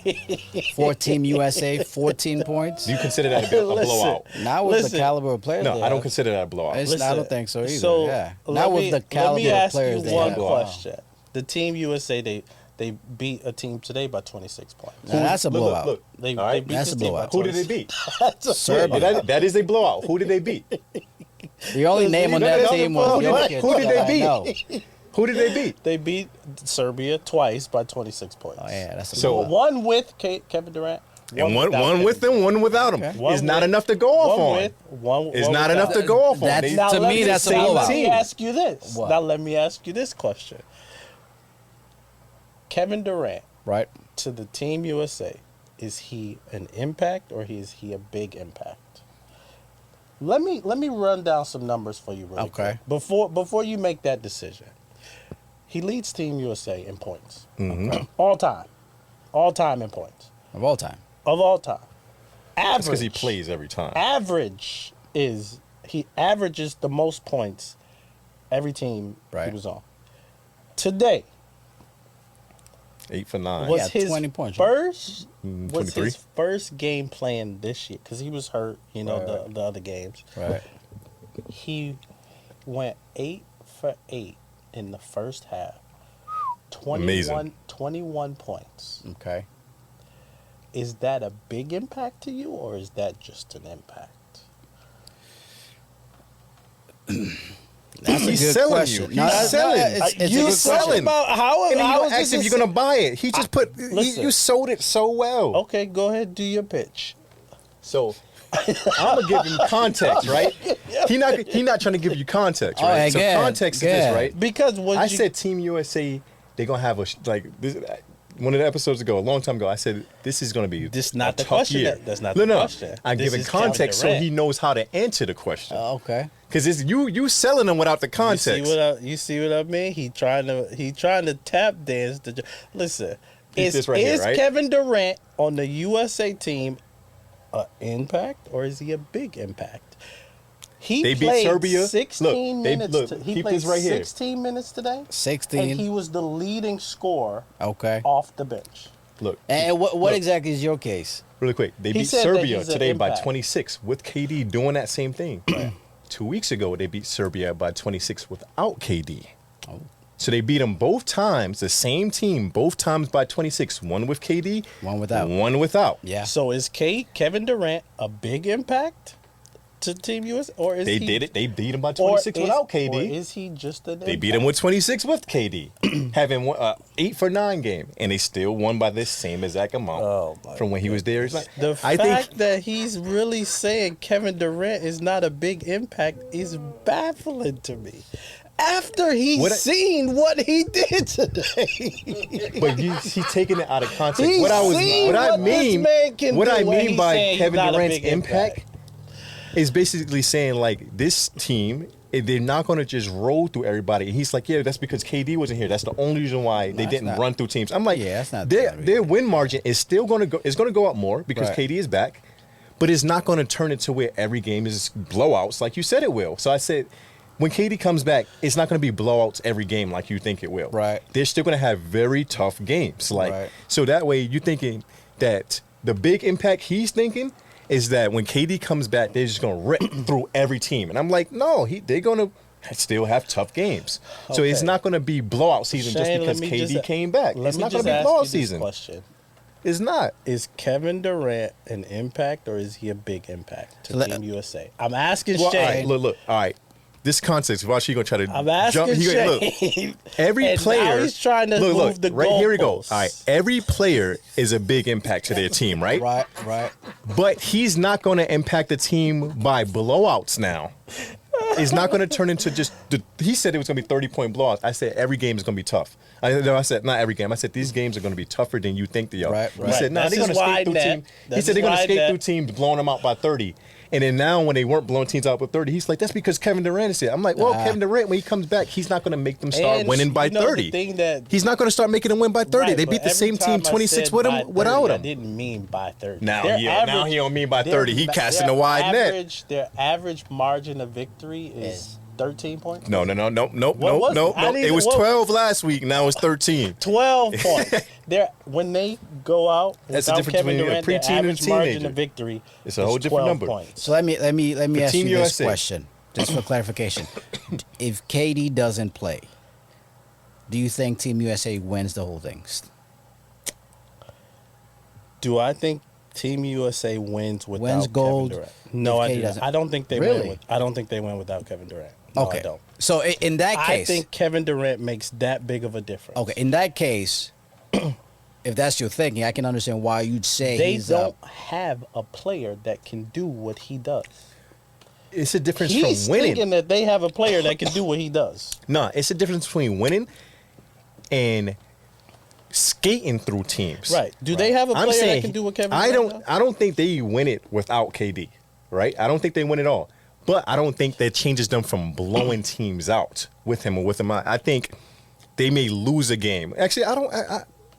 For Team USA, 14 points. Do you consider that a Listen. blowout? Not with the Listen. caliber of players. No, they I don't have. consider that a blowout. It's- I don't think so either. So yeah. let Not with me- the caliber Let me of ask players you they one have. question. The Team USA, they beat a team today by 26 points. Now, that's a blowout. Look. They, All right. they beat That's this a team by blowout. Who did they 26. beat? That's a Serbia. blowout. That is a blowout. Who did they beat? The only name on No, that no, team no, was no, Jokic. who did they I beat? know. Who did they beat? They beat Serbia twice by 26 points. Oh yeah, that's a So- blowout. One with Kevin Durant. And one without with Kevin them, one without them. Okay. One It's not with- enough to go off One on. with, one, It's one not without. enough to go off on. That's- They- Now, To let me, that's a now blowout. Let me ask you this. What? Now let me ask you this question. Kevin Durant Right. to the Team USA, is he an impact or is he a big impact? Let me run down some numbers for you really Okay. quick. Before you make that decision. He leads Team USA in points. Mm-hmm. Okay. All time. All time in points. Of all time. Of all time. That's Average. because he plays every time. Average is he averages the most points every team he Right. was on. Today 8 for 9. was Yeah, his 20 points, right? first was 23. his first game playing this year because he was hurt. You know Right. the other games. Right. He went 8 for 8 in the first half. 21 points. Okay. Is that a big impact to you, or is that just an impact? That's a He's good selling question. you. He's No, that's- selling. it's a You good selling question. about how? And how you is asked this if you're gonna buy it. He just put. listen. You sold it so well. Okay, go ahead, do your pitch. So I'm gonna give him context, right? He not trying to give you context, Oh, right? yeah, So good, context is good. this, right? Because when I you, said Team USA, they're gonna have this. One of the episodes ago, a long time ago, I said this is gonna be This not a the tough question. year. That's not no, the no. question. I'm This giving is Kevin context so Durant. he knows how to answer the question. Okay. Because it's you selling them without the you context. see what I mean? He trying to tap dance. Listen, Keep this right here, is right? Kevin Durant on the USA team an impact or is he a big impact? He They beat played Serbia. 16 Look, minutes. He keep played this right here. 16 minutes today. 16. And he was the leading scorer Okay. off the bench. Look, And what Look. exactly is your case? really quick. They He beat said that Serbia he's an today by impact. 26 with KD doing that same thing. 2 weeks ago, they beat Serbia by 26 without KD. Oh. So they beat them both times, the same team, both times by 26. One with KD, One without. One without. Yeah. So is Kevin Durant a big impact to Team US, or is They he, did it. They beat him by or 26 is- without Or KD. is he just an? They beat him with 26 with KD, having 8 for 9 game, and they still won by this same exact amount Oh, my from when he was there. It's like- The I fact think that he's really saying Kevin Durant is not a big impact is baffling to me. After he's What I- seen what he did today, But he's taking it out of context. He's what I seen what this man can what do I when mean he's by saying he's Kevin not a Durant's big impact is basically saying like this team, they're not going to just roll through everybody. And he's like, yeah, that's because KD wasn't here. That's the only reason why they that's didn't not- run through teams. I'm like, Yeah, that's not their the reason. win margin is still going to go. It's going to go up more because Right. KD is back, but it's not going to turn into where every game is blowouts like you said it will. So I said, when KD comes back, it's not going to be blowouts every game like you think it will. Right. They're still going to have very tough games. Like Right. so that way you're thinking that the big impact he's thinking is that when KD comes back, they're just going to rip through every team. And I'm like, no, they're going to still have tough games. So it's Okay. not going to be blowout season Shane, just let because me KD just- came back. let It's me not going just to be ask blowout you this season. question. It's not. Is Kevin Durant an impact or is he a big impact to Let- Team USA? I'm asking Well, all Shane. right, look. All right. This context, watch, he going to try to I'm asking jump. Shane. Every And player. now he's trying to look, move the right here we go. goalposts. All right. Every player is a big impact to their team, right? Right. Right. But he's not going to impact the team by blowouts now. It's not going to turn into just. He said it was going to be 30-point blowouts. I said every game is going to be tough. I said not every game. I said these games are going to be tougher than you think they are. Right, He right. said no, This they're going is to why skate through that- teams. He this said they're is going to why skate that- through teams, blowing them out by 30. And then now when they weren't blowing teams out with 30, he's like, that's because Kevin Durant is here. I'm like, well, Kevin Durant, when he comes back, he's not going to make them start winning by 30. He's not going to start making them win by 30. Right, they beat the same team 26 with him, without him. I didn't mean by 30. Now he don't mean by 30. He casting a wide net. Their average margin of victory is 13 points. No. was it? It was 12 last week. Now it's 13. 12 points. When they go out That's the without difference Kevin between a Durant, their preteen and a average margin teenager. of victory It's a whole is different 12 number. points. So let me ask Team you this USA. question, just for clarification. If KD doesn't play, do you think Team USA wins the whole thing? Do I think Team USA wins without gold Kevin Durant? No, if I KD do. doesn't- I don't think they Really? win. I don't think they win without Kevin Durant. No, Okay. I don't. So in that case, I think Kevin Durant makes that big of a difference. okay, in that case, if that's your thinking, I can understand why you'd say They he's don't have a player that can do what he does. It's a difference He's from winning. thinking that they have a player that can do what he does. No, it's a difference between winning and skating through teams. Right. Do they have a I'm player saying that can do what Kevin I Durant don't. does? I don't think they win it without KD. Right. I don't think they win it all. But I don't think that changes them from blowing teams out with him or with him. I think they may lose a game. Actually, I don't.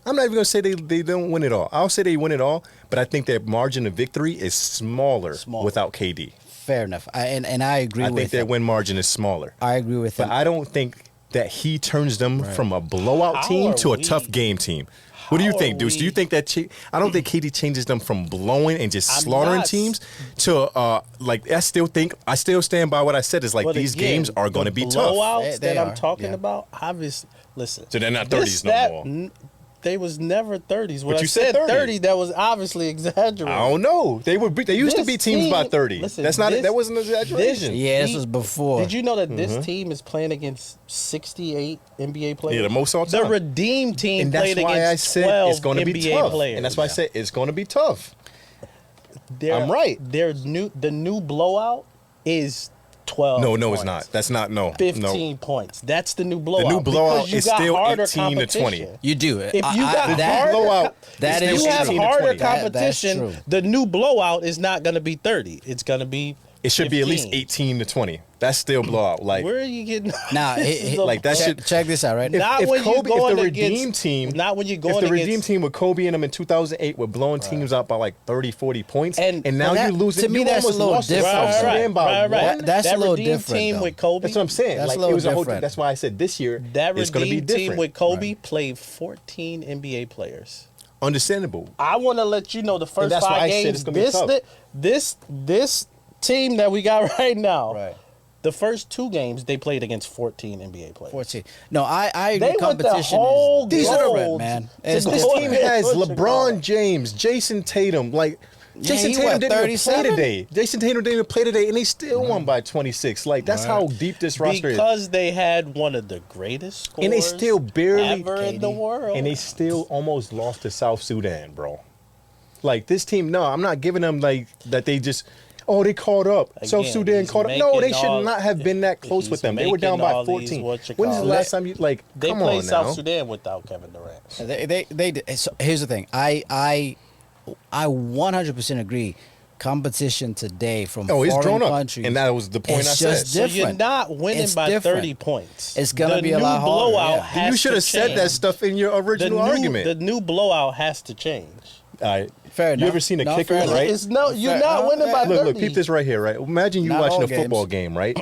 I'm not even gonna say they don't win it all. I'll say they win it all, but I think their margin of victory is smaller. Without KD. fair enough. And I agree I with think their him. win margin is smaller. I agree with him. But I don't think that he turns them from a blowout How team are to a we- tough game team. What do you how think, are Deuce? Do you we- think that? I don't think KD changes them from blowing and just I'm slaughtering not- teams to like. I still stand by what I said. Is like But these again, games are going to the be tough. blowouts They that I'm are, talking yeah. about, obviously, listen. So they're not this, 30s no that, more. They was never 30s. When But I you said said 30. that was obviously exaggerated. I don't know. They used to This beat teams by team- 30. listen, That wasn't an exaggeration. yeah, this was before. Did you know that this team is playing against 68 NBA players? Yeah, the most all The time. Redeem team And that's played why I against said 12 it's going to be NBA tough. players. And that's why I said it's going to be tough. I'm right. The new blowout is 12. No, it's points. not. That's not. No, 15 no. points. That's the new blowout. new blowout because you is got still harder 18 to 20. competition. You do. If you got that, harder- blowout, that it's is still You have 18 to harder 20. That's competition. true. The new blowout is not going to be 30. It's going to be It should be at least 15. 18 to 20. That's still blowout. Like Where are you getting? Now, This is like that check, should. check this out, right? Not when you're if going the against- Redeem team, not when you're if going the Redeem against- team with Kobe and them in 2008 were blowing teams out by like 30, 40 points, And- now Well, you lose it. to me, You that's a almost little lost to different, South though. Sudan by one. That's a little Redeem different, team though. with Kobe. That's what I'm saying. That's Like a little it was a whole. different. That's why I said this year That it's going to be Redeem team different. with Kobe played 14 NBA players. Understandable. I want to let you know the first that's why 5 I said games. it's gonna be tough. This team that we got right now. Right. The first 2 games they played against 14 NBA players. 14. No, I agree. They went the Competition whole is These are the different, man. It's to This go team different. ahead. has What you call LeBron it? James, Jason Tatum. Like Jason he Tatum what, didn't even play 37? today. Jason Tatum didn't even play today, and they still won by 26. Like that's how deep this roster is. Because they had one of the greatest scorers And they still barely ever in the world. And they still almost lost to South Sudan, bro. Like this team, no, I'm not giving them like that. They just, they caught up. South Again, Sudan he's caught up. No, they making should all- not have been that close he's with them. They were down making by all these 14. what you When is the call last it. time you like? They come played on South now. Sudan without Kevin Durant. They did. So here's the thing. I 100% agree. Competition today from Oh, it's foreign drawn up, countries, and that was the point it's I said. just So you're different. not winning It's by different. 30 points. It's gonna The be a new lot harder, blowout yeah. has You should to have said that change. stuff in your original argument. The new blowout has to change. All right. Fair You enough. ever seen a No, kicker, fair enough. right? It's no, you're Fair- not winning by 30. Look, peep this right here, right? Imagine you Not watching all a football games. game, right?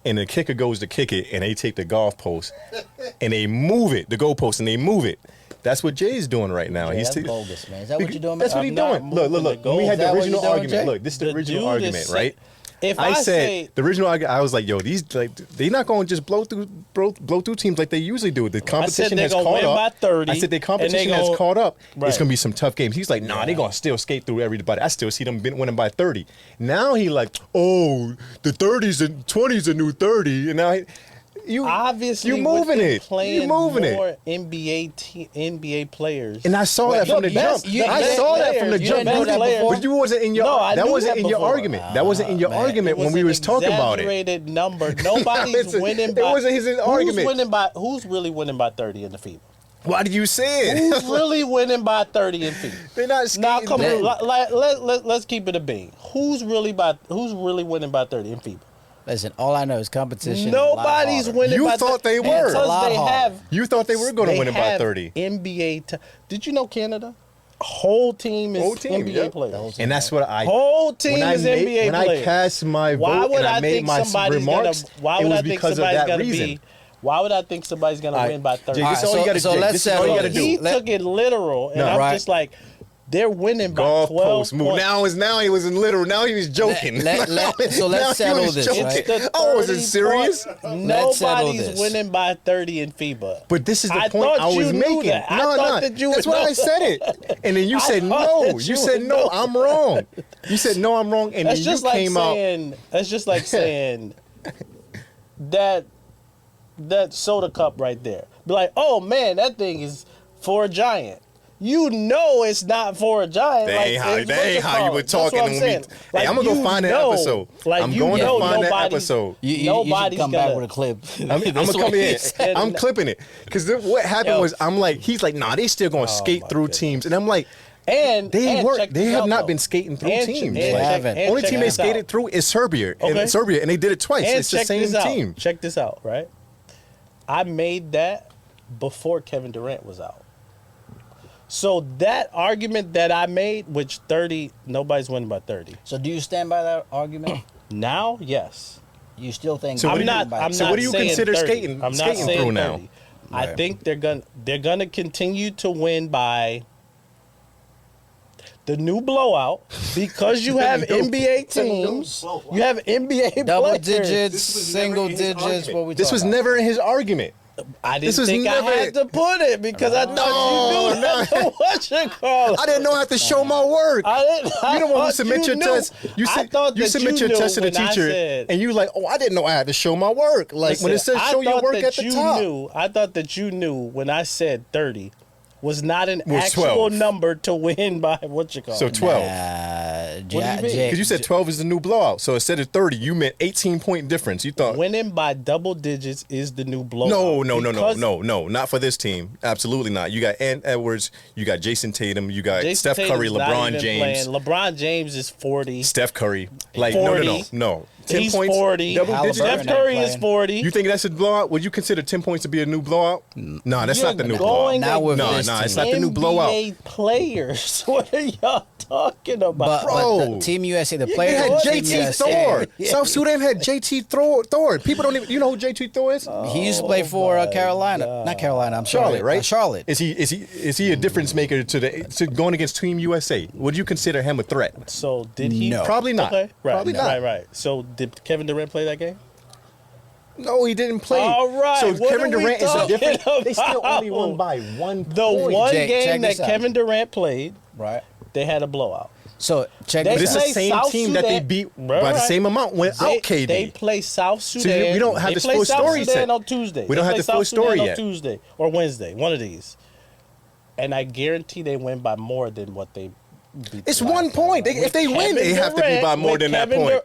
And the kicker goes to kick it, and they take the golf post, and they move it, the goalpost, and they move it. That's what Jay's doing right now. Yeah, He's that's bogus, man. Is that what you're doing, man? That's what he's I'm not doing. Look, moving look. the When we goal. had Is the that what original you're doing, argument. Jay? Look, this is the original dude argument, is right? If I I said say the original argument. I was like, "Yo, these like they're not going to just blow through teams like they usually do. The competition they're has gonna caught win up. by 30, I said the and competition they has gonna- caught up. Right. It's gonna be some tough games. He's like, "Nah, they're gonna still skate through everybody. I still see them winning by 30." Now he like, "Oh, the 30s and 20s a new 30," and now you obviously you moving with them it. playing You moving it. more NBA players. And I saw that from the jump. I saw that from the you jump. didn't know that before? But you wasn't in your. No, I that knew wasn't that in your before. argument. That wasn't in your man. argument when we was talking about it. Exaggerated number. Nobody's Listen, winning it by. wasn't his argument. Who's really winning by 30 in the FIBA? Why did you say it? Who's really winning by 30 in FIBA? They're not skating. Now, come through. on. Let's keep it a bean. Who's really winning by 30 in FIBA? Listen, all I know is competition. Nobody's is a lot harder. winning You by thought they It's a were. lot Because they harder. have. You thought they were going to they win it by have 30. NBA. Did you know Canada? Whole team is Whole team, NBA yeah. players. And that's what I. Whole team when I is made, NBA when players. I cast my Why vote would and I I made think my somebody's remarks, gonna? Why it would was I think because of somebody's that gonna reason. be? Why would I think somebody's gonna All win by 30? Jay, this is all you got to do. let's This is all you settle got to this. do. He Let- took it literal, and No, I'm right. just like, they're winning by Golf 12 post move. points. Now he was in literal. Now he was joking. So let's Now he settle was this, joking. right? It's the I wasn't 30 serious. point- Let's settle Nobody's this. winning by 30 in FIBA. But this is the I point thought I was you knew making. that. I No, thought no. that you That's would why know I said it. And then you I said thought no. that You you said would no. know. I'm wrong. You said no. I'm wrong. And That's then you just like came out. saying. That's just like saying that soda cup right there. Be like, oh man, that thing is for a giant. You know it's not for a giant. That ain't how- it's that what ain't you how call you were it. That's what talking I'm when we- saying. Hey, I'ma go you find that know- episode. Like I'm you going to know find that nobody's- episode. You should Nobody's come gonna, back with a clip. I'm That's gonna what come he in. said. I'm clipping it because what happened Yo. was I'm like, he's like, nah, they still gonna skate my through goodness. teams, and I'm like, And they and work. check They this have out, not though. been skating through And teams. They Like, haven't. and only check team they this out. skated through is Serbia, Okay. and they did it twice. And It's the check same this out. team. Check this out, right? I made that before Kevin Durant was out. So that argument that I made, which 30, nobody's winning by 30. So do you stand by that argument? Now, yes. You still think? So what I'm do you- not. I'm so not what do you saying consider 30. skating- I'm not skating saying through now? 30. I Right. think they're gonna continue to win by the new blowout because you have NBA teams. You have NBA Double players. digits, This was single never in his digits. argument. What we This talking was about? never in his argument. I This didn't was think never I had to put it because I thought you knew that. What you call it? I didn't know I had to show my work. I didn't. You the one who thought submit you your knew. test. You I said thought you that submit your knew test to the when I teacher, said- and you like, oh, I didn't know I had to show my work. Like when it Listen, says I show your thought work that at the you top. Knew, I thought that you knew when I said 30 was not an Was actual 12. number to win by what you call So it. 12. What do you mean? Because you said 12 is the new blowout. So instead of 30, you meant 18-point difference. You thought, Winning by double digits is the new blowout. no, not for this team. Absolutely not. You got Ant Edwards, you got Jason Tatum, you got Jason Steph Curry, Tatum's not LeBron even James. playing. LeBron James is 40. Steph Curry. Like, 40. no. 10 He's points, 40. double Halliburton digits. Steph Curry ain't is playing. 40. You think that's a blowout? Would you consider 10 points to be a new blowout? Nah, that's not the new blowout. going Now with No, this no, team. it's not the new blowout. NBA players. What are y'all talking about? But Bro. the Team USA, the They players. had on Team JT USA, Thor. South Sudan had JT Thor. People don't even. You know who JT Thor is? He used to play for my Carolina, God. not Carolina. I'm sorry, Charlotte, right? Charlotte. Is he a difference maker to going against Team USA? Would you consider him a threat? So did he? No. Probably not. Okay, right, Probably not. right. So did Kevin Durant play that game? No, he didn't play. All right, So what Kevin are we Durant is a talking different. They still only about? won by 1 The point. one Jake, game check that this out. Kevin Durant played, Right. they had a blowout. So check They But this it's out. the play same South team that they Sudan. beat Right, by the right. same amount without KD. They play South Sudan. we don't have they this play full South story Sudan set. on Tuesday. We don't They have play the full South Sudan story on yet. Tuesday or Wednesday, one of these. And I guarantee they win by more than what they beat. It's the last 1 time. point. If they Kevin win, they have to be Durant, by more with than that Kevin point.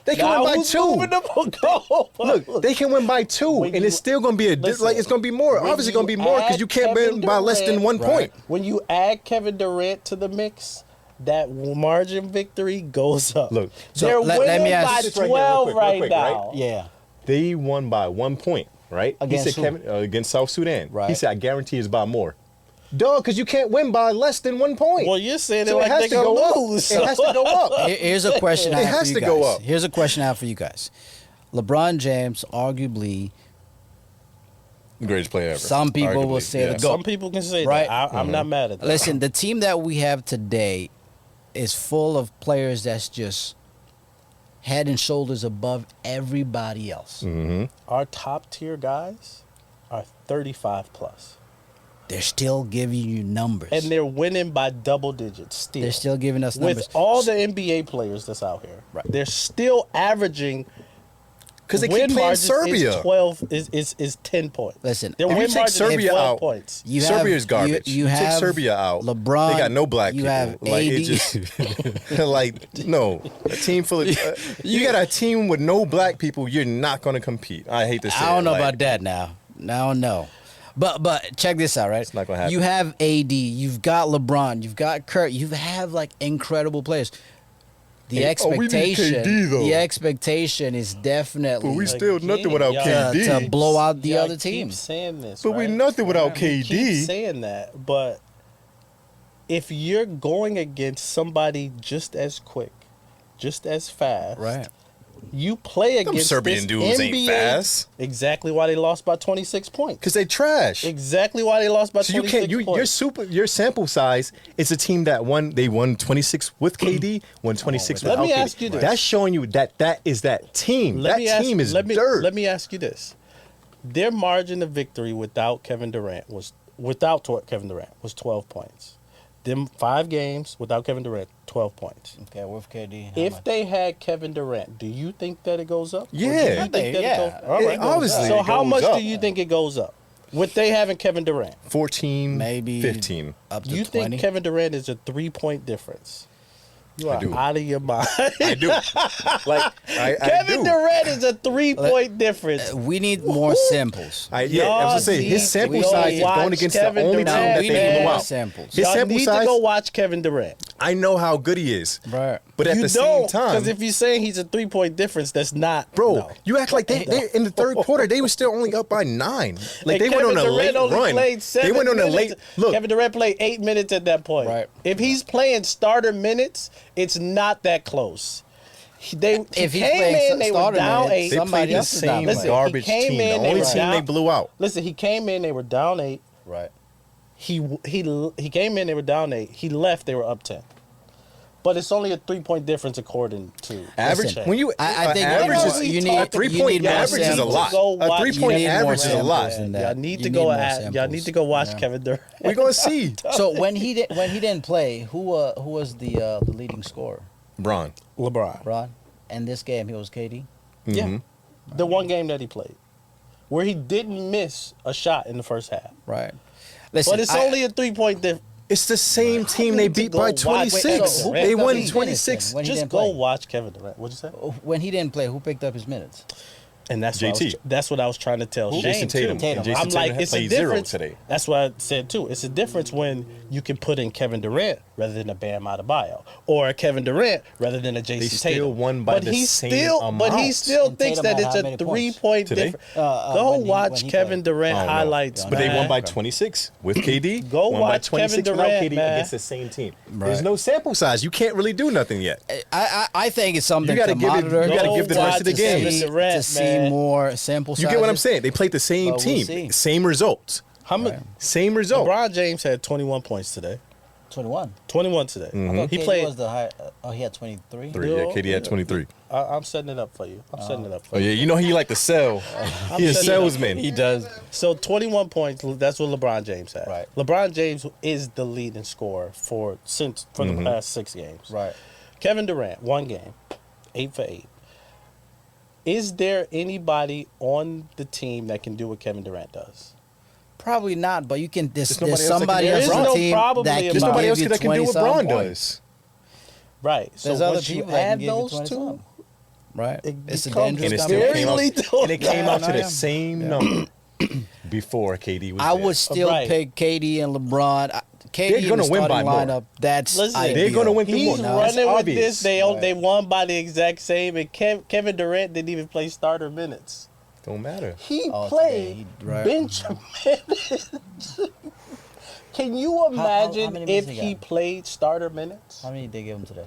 They can now win by who's 2. moving the goal? Look, they can win by 2, When and you- it's still going to be listen, like it's going to be more. when Obviously, you going to be more because add you can't Kevin win by less than 1 Durant- point. When you add Kevin Durant to the mix, that margin victory goes up. Look, so they're let winning me ask by you this right here, 12 real right quick, now. Yeah. They won by 1 point, right? Against he said who? Kevin against South Sudan. Right. He said, "I guarantee it's by more." Duh, because you can't win by less than 1 point. Well, you're saying So it it like has they're to going go to up. lose. It has to go up. Here's a question I It have has for you to guys. go up. Here's a question I have for you guys. LeBron James, arguably, Greatest player ever. Some people will say the GOAT. Some people can say Right. that. I'm not mad at that. listen, the team that we have today is full of players that's just head and shoulders above everybody else. Our top tier guys are 35 plus. They're still giving you numbers. And they're winning by double digits still. They're still giving us numbers. With all the NBA players that's out here. Right. They're still averaging Because they win keep playing margins Serbia. is 12 is 10 points. Listen, their if you win take margin Serbia is 12 out, points. You Serbia have- is garbage. you Take have Serbia out. LeBron, They got no black you people. have Like AD. it just like no. A team full of you got a team with no black people. You're not going to compete. I hate to say. I don't it. know Like, about that now. I don't know. But check this out, right? It's not gonna happen. You have AD, you've got LeBron, you've got Kurt, you have like incredible players. The Hey, we need expectation, KD, though. the expectation is definitely But we still nothing without y'all KD. to blow out the y'all other keep teams. saying this, But right? we nothing without You keep KD. saying that, but if you're going against somebody just as quick, just as fast, Right. you play Them against Serbian this dudes ain't NBA. fast. Exactly why they lost by 26 points. Because they trash. Exactly why they lost by So you 26 can't. points. Your sample size is a team that won. They won 26 with KD, won 26 Let without me KD. ask you this. That's showing you that is that team. That team is dirt. Let me ask you this: their margin of victory without Kevin Durant was 12 points. Them 5 games without Kevin Durant, 12 points. Okay, with KD. If they had Kevin Durant, do you think that it goes up? Or do Yeah. you think that it Yeah. goes- all right. Obviously, So it how goes much up. do you think it goes up with they having Kevin Durant? 14, maybe 15. up to You 20. think Kevin Durant is a 3-point difference? You I are do. out of your mind. I do. Like I Kevin do. Durant is a 3-point difference. We need more samples. I was gonna say Y'all his sample need to size is watch going against Kevin the only team Durant, that we they need blew more out. samples. His Y'all sample need size. to go watch Kevin Durant. I know how good he is, Right. but at you the same don't, time, because if you're saying he's a 3-point difference, that's not, bro, no. you act like they in the third quarter they were still only up by 9. Like And they went on Kevin a Durant late only run. played They 7 went on a minutes. late look. Kevin Durant played 8 minutes at that point. Right. If he's playing starter minutes, it's not that close. If he's came playing in, they were starter down minutes, 8. They somebody played the else is not same playing. Listen, garbage he came team. in, The they only were team down- they blew out. Listen, he came in, they were down 8. Right. He came in, they were down 8. He left, they were up 10. But it's only a 3-point difference according to Average Listen, when you I think average you is need- a you 3-point need more average is a samples. lot. Go A watch- 3-point you need more average is a lot. samples than that. Y'all need You to need go more at. Y'all samples. need to go watch Yeah. Kevin Durant. We're gonna see. So when he didn't play, who was the leading scorer? Braun. LeBron. Ron. And this game he was KD. Yeah. The one game that he played, where he didn't miss a shot in the first half. Right. Listen, But it's only a 3-point difference. It's the same team need they to beat go by watch- 26. so who They picked up won his 26. When he Just didn't go play. watch Kevin Durant. What'd you say? When he didn't play, who picked up his minutes? And that's JT. That's what I was trying to tell Shane Jason Tatum. too. And Jason I'm Tatum like, had it's a played 0 difference today. That's what I said too. It's a difference when you can put in Kevin Durant rather than a Bam Adebayo, or a Kevin Durant rather than a Jason still Tatum. won by but the he same still, But he amount. still And thinks Tatum that had it's how a many points? 3-point Today? difference. Go when he watch Kevin played. Durant Oh, no. highlights, Yeah, But they man. won by 26 with KD. Go won by watch Kevin 26 without Durant, KD man. against the same team. There's Right. no sample size. You can't really do nothing yet. I think it's something You gotta to give it- monitor. you gotta Go give the rest of the watch game. Kevin to Durant, see man. more sample sizes. You get what I'm saying? They played the same But we'll team, see. same results, How many? same result. LeBron James had 21 points today. 21. 21 today. He He played. was the high. He had 23. 3, yeah, KD had 23. I'm setting it up for you. I'm setting it up for Oh you. yeah, you know he like to sell. He's a setting it up. salesman. He does. So 21 points. That's what LeBron James had. Right. LeBron James is the leading scorer for the past 6 games. Right. Kevin Durant, 1 game, 8 for 8. Is there anybody on the team that can do what Kevin Durant does? Probably not, but you can. There's nobody else that somebody can do else it. on There's the no team probably that about can it. There's nobody give else you that can do what 20-some Braun points. does. Right. So There's other once you people that can add give you those 20-some. two, Right. it It's a becomes dangerous And it very still came out, lethal. and it came Yeah, out to I the know. same number before KD was I there. would still Right. pick KD and LeBron. KD They're in gonna the win by starting more. lineup. That's Listen, ideal. They're gonna win through He's more. running with obvious. this. They won by the exact same. And Kevin Durant didn't even play starter minutes. Don't matter. He Oh, played today he- right. bench minutes. Can you how imagine many if minutes he he got? played starter minutes? How many did they give him today?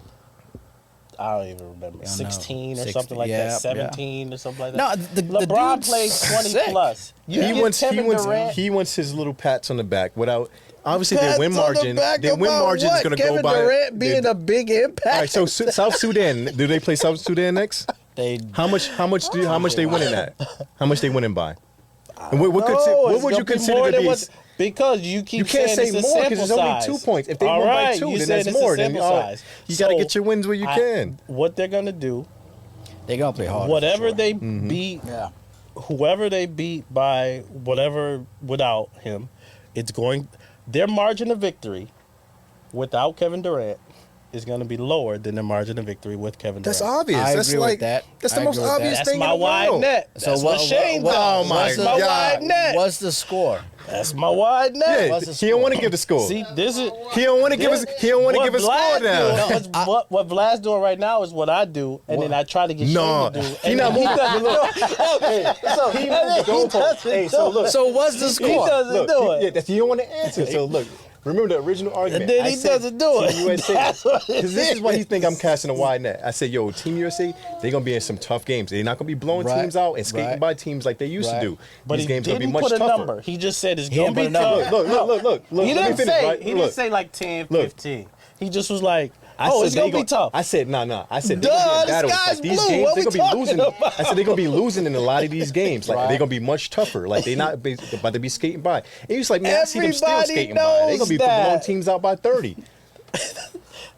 I don't even remember. don't know. 16 or 60, something like yeah, that. yeah. 17 or something like No, that. the LeBron dude's played 20 sick. plus. You give Kevin Durant. He wants his little pats on the back without. Obviously, their Pats win on the margin. back Their win about margin is what? going to go Kevin by. Durant being a big impact. All right, so South Sudan. Do they play South Sudan next? They How much they winning at? How much they winning by? And what No, would it's you gonna be consider more to than be? what- because you keep You can't saying say it's a more because sample it's only size. 2 points. If they All won by right, 2, you then said that's it's a more. Then sample size. you got to So, get your wins where you can. What they're gonna do, they gonna play hard. whatever they Mm-hmm. beat, Yeah. whoever they beat by whatever without him, it's going. Their margin of victory without Kevin Durant is going to be lower than their margin of victory with Kevin Durant. That's obvious. I That's agree with like that. That's I the most agree with that. obvious That's thing my in the wide world. net. That's what Shane does. Oh my That's my God. wide net. What's the score? That's my wide net. Yeah, What's the he don't score? want to give the score. See, this is He don't want to give us. He don't want to what give a score Vlad now. doing- what Vlad's doing right now is what I do, and then I try to get No, Shane to do. he and not then moving. doesn't Look, do it. so he moved the goalpost. Hey, so look, So what's the He score? doesn't look, do it. yeah, that's, you don't want to answer. So look, remember the original argument. And then I he said doesn't do it. Team USA. That's what it Because this is why he is. think I'm casting a wide net. I said, yo, Team USA, they're gonna be in some tough games. They're not gonna be blowing Right, teams out and skating right. by teams like they used Right. to do. But These he games gonna be didn't much put a tougher. number. He just said it's He gonna didn't be put a number. tough. Look. He let me didn't finish, say. right? He Look. didn't say like 10, Look. 15. He just was like, I "Oh, said it's they gonna be gon- tough." I said, nah. I said Duh, they're gonna the be battles. sky's Like these blue. games, What they're we gonna be losing. talking I said they're gonna be losing in a lot of these games. Like Right. they're gonna be much tougher. Like they not about to be skating by. And he was like, man, I see them still Everybody skating by. They're gonna be knows that. blowing teams out by 30. That's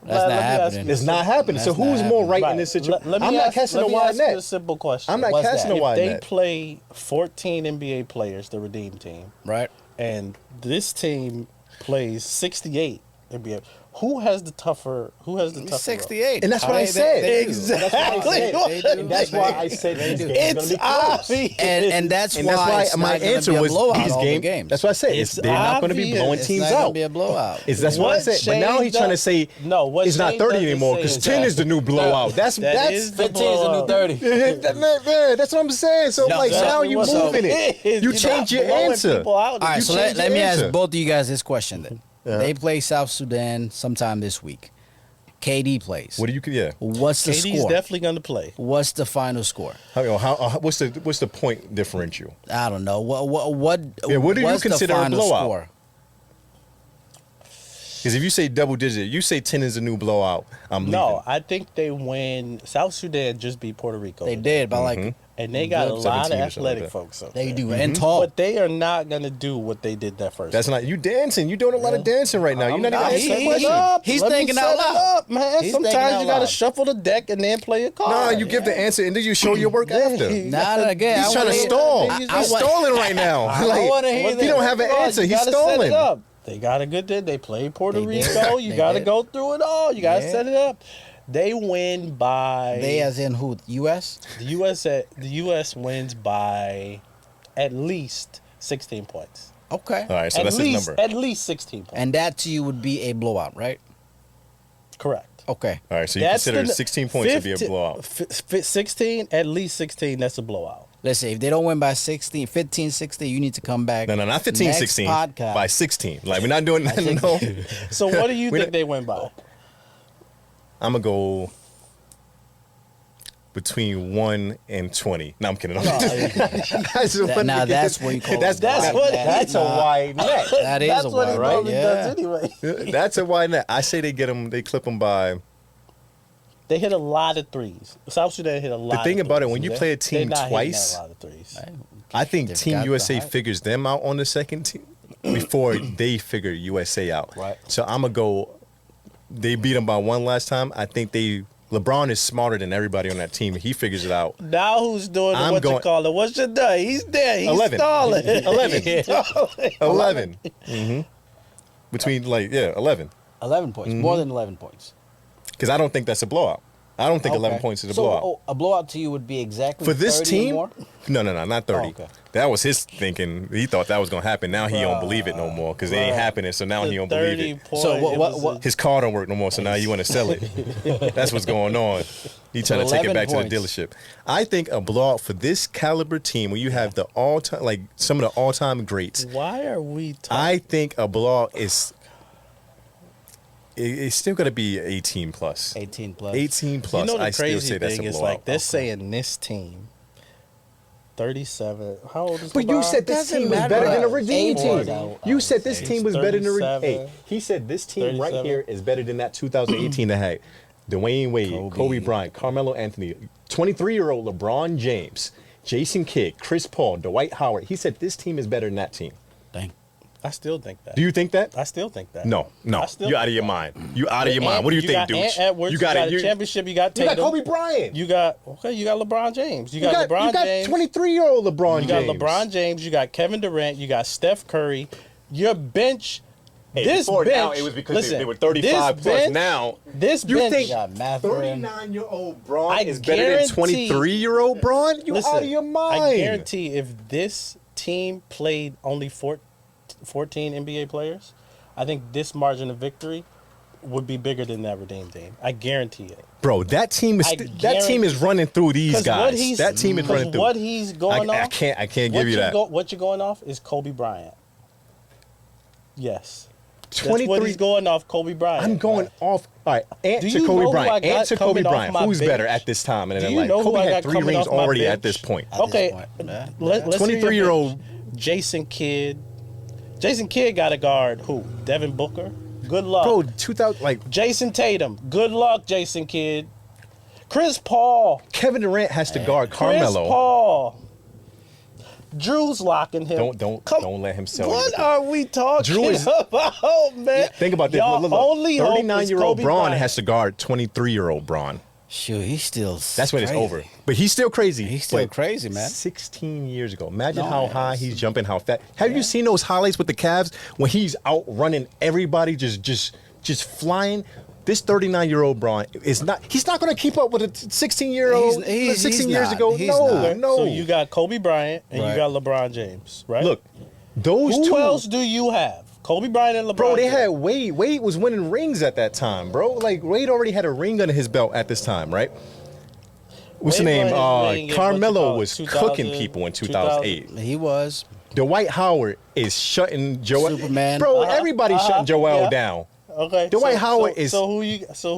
Let not me ask happening. you It's not happening. So That's not who's more happening. right Right. in this situation? Let me I'm not ask- casting a let me wide ask you a net. simple question. I'm not What's casting that? a wide They net. play 14 NBA players, the Redeem Team, Right? and this team plays 68 NBA. Who has the tougher? Who has the tougher? 68. And that's what I They- said. they do. Exactly. That's what I said. They do. And that's why I They said these do. games are It's gonna be close. obvious. And that's And why, that's why it's my not gonna answer be a was blowout these all the games. games. That's what I said. It's They're not going to be obvious. blowing It's teams not gonna out. be a blowout. That's what I What said. But now Shane he's trying to does- say No, what it's not Shane 30 doesn't anymore say because is 10 that- is the new blowout. That's That is the 15 is the new blowout. 30. that's what I'm saying. So No, like that's now you what moving it it. is. You You're change not your blowing answer. people out. All right, You so changed let your me answer. ask both of you guys this question then. They play South Sudan sometime this week. KD plays. What do you? Yeah. What's the KD's score? definitely going to play. What's the final score? What's the point differential? I don't know. What Yeah, what do you what's the consider a final blowout? score? Because if you say double digit, you say 10 is a new blowout. I'm leaving. No, I think they win. South Sudan just beat Puerto Rico. They today. did, but like And they got a lot 17 of or something like athletic that. folks up they there. do and tall. But they are not going to do what they did that first. That's not you dancing. You doing a lot of dancing right now. You're not even I'm answering the setting it question. up. He's Let me thinking set out it loud. up, man. He's thinking Sometimes out you got to loud. shuffle the deck and then play a card. Nah, you give the answer and then you show your work after. Not again. He's I trying to wanna hear- stall. I He's want- stalling right now. Like, wanna hear he that. don't have an answer. You He's gotta set it stalling. up. They got a good day. They played Puerto They did. Rico. You They got to did. go through it all. You got to Yeah. set it up. They win by They as in who? U.S. the U.S. wins by at least 16 points. Okay. All right, so at that's least, his number. At least 16 points. And that to you would be a blowout, right? Correct. Okay. All right, so you That's consider the- 16 points to be a 15 blowout. 16, at least 16, that's a blowout. Let's say if they don't win by 16, 15, 16, you need to come back. No, not 15, next 16. Podcast. By 16. Like, we're not doing that. No. So what do you We think don't- they win by? I'm going to go between 1 and 20. No, I'm kidding. I just wanted now to get that's this- what you call that's, a that's, wide net. that's a wide net. That is That's a what he wide normally net. does Yeah. anyway. That's a wide net. I say they get them, they clip them by. They hit a lot of threes. South Sudan hit a lot. thing of about it, threes. when you They- play a they're team not hitting twice, a lot of threes. I think They've Team got the USA height. figures them out on the second team before they figure USA out. Right. So I'm going to go, they beat them by 1 last time. I think LeBron is smarter than everybody on that team. He figures it out. Now who's doing I'm what you going- call it? What's your day? He's there. He's 11. stalling. 11. He's stalling. 11. Between 11. 11 points. More than 11 points. Because I don't think that's a blowout. I don't think 11 Okay. points is a So, blowout. a blowout to you would be exactly For this 30 or team, more? no, not 30. Oh, okay. That was his thinking. He thought that was going to happen. Now he don't believe it no more because it ain't happening. So now he don't believe 30 it. points. So what- it what- was what- a- His car don't work no more. So now you want to sell it. That's what's going on. He trying to take it 11 back to the points. dealership. I think a blowout for this caliber team, when you have the all-time, like some of the all-time greats, Why are we talking? I think a blowout is. It's still going to be 18 plus. 18 plus. 18 plus. You know the I still crazy say that's a thing is blowout. like they're saying this team, 37. How old is But you LeBron? said this Doesn't team was matter. better than the Redeem 18. team. You said this team was better than the Redeem. 37. Hey, he said this team right 37. here is better than that 2018 that had Dwayne Wade, Kobe Bryant, Carmelo Anthony, 23-year-old LeBron James, Jason Kidd, Chris Paul, Dwight Howard. He said this team is better than that team. Dang. I still think that. Do you think that? I still think that. No. I still You out of think your that. mind. You out of your mind. What do you think, got dude? Ant Edwards, you got a championship. You got You Tatum. got Kobe Bryant. You got LeBron James. You got LeBron you got James. 23-year-old LeBron You got James. LeBron James. You got Kevin Durant. You got Steph Curry. Your bench Hey, This before now, bench- it was because listen, they were 35 this plus. bench- Now, This you bench think got Mathurin. 39-year-old Braun I is better than guarantee- 23-year-old Braun? You Listen, out of your mind. I guarantee if this team played only 14 NBA players, I think this margin of victory would be bigger than that Redeem team. I guarantee it. Bro, that team is running through these 'Cause what guys. he's- That team is running through. What he's going I off. can't give you that. What you're going off is Kobe Bryant. Yes. That's 23. what he's going off, Kobe Bryant. I'm going off. All right, Do answer you know Kobe who I Bryant. got Answer Kobe coming off Bryant. my Who's bench? better at this time? And Do then you like know who Kobe I had got 3 coming rings off my already bench? at this point. At this Okay, point, yeah. let's 23-year-old. Jason Kidd. Jason Kidd got a guard. Who? Devin Booker. Good luck. Bro, 2000 like Jason Tatum. Good luck, Jason Kidd. Chris Paul. Kevin Durant has to guard Chris Carmelo. Paul. Drew's locking him. Don't let him sell you. What are we talking Drew is- about, man? Think about this. Y'all Look, only hope is 39-year-old Kobe Braun Bryant. has to guard 23-year-old Braun. Shoot, he's still. That's when it's crazy. over. But he's still crazy. He's still But crazy, man. 16 years ago. Imagine No, how man. high he's jumping, how fast. Have you seen those highlights with the Cavs when he's outrunning everybody, just flying? This 39-year-old Braun is not. He's not going to keep up with a 16-year-old. He's 16 years not. ago. He's No, not. no. So you got Kobe Bryant and Right. you got LeBron James, right? Look, those who two. else do you have? Kobe Bryant and LeBron. Bro, they James. had Wade. Wade was winning rings at that time, bro. Like Wade already had a ring under his belt at this time, right? What's the Wade name? won his ring in Carmelo what, was 2000, cooking people in 2008. He was. Dwight Howard is shutting Joel. Superman. Bro, everybody's shutting Joel yeah. down. Okay. Dwight Howard is- So who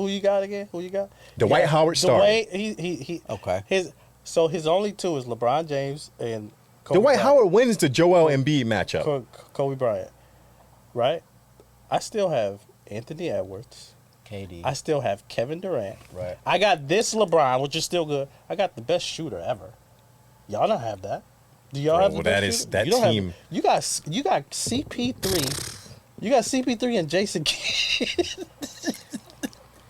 you got again? Who you got? Dwight Yeah, Howard starting. Dwight, he Okay. His only two is LeBron James and Kobe Dwight Bryant. Howard wins the Joel Embiid matchup. Kobe Bryant. Right? I still have Anthony Edwards. KD. I still have Kevin Durant. Right. I got this LeBron, which is still good. I got the best shooter ever. Y'all don't have that. Do y'all Bro, have the best that is- shooter? that You don't have- team- you got CP3. You got CP3 and Jason Kidd.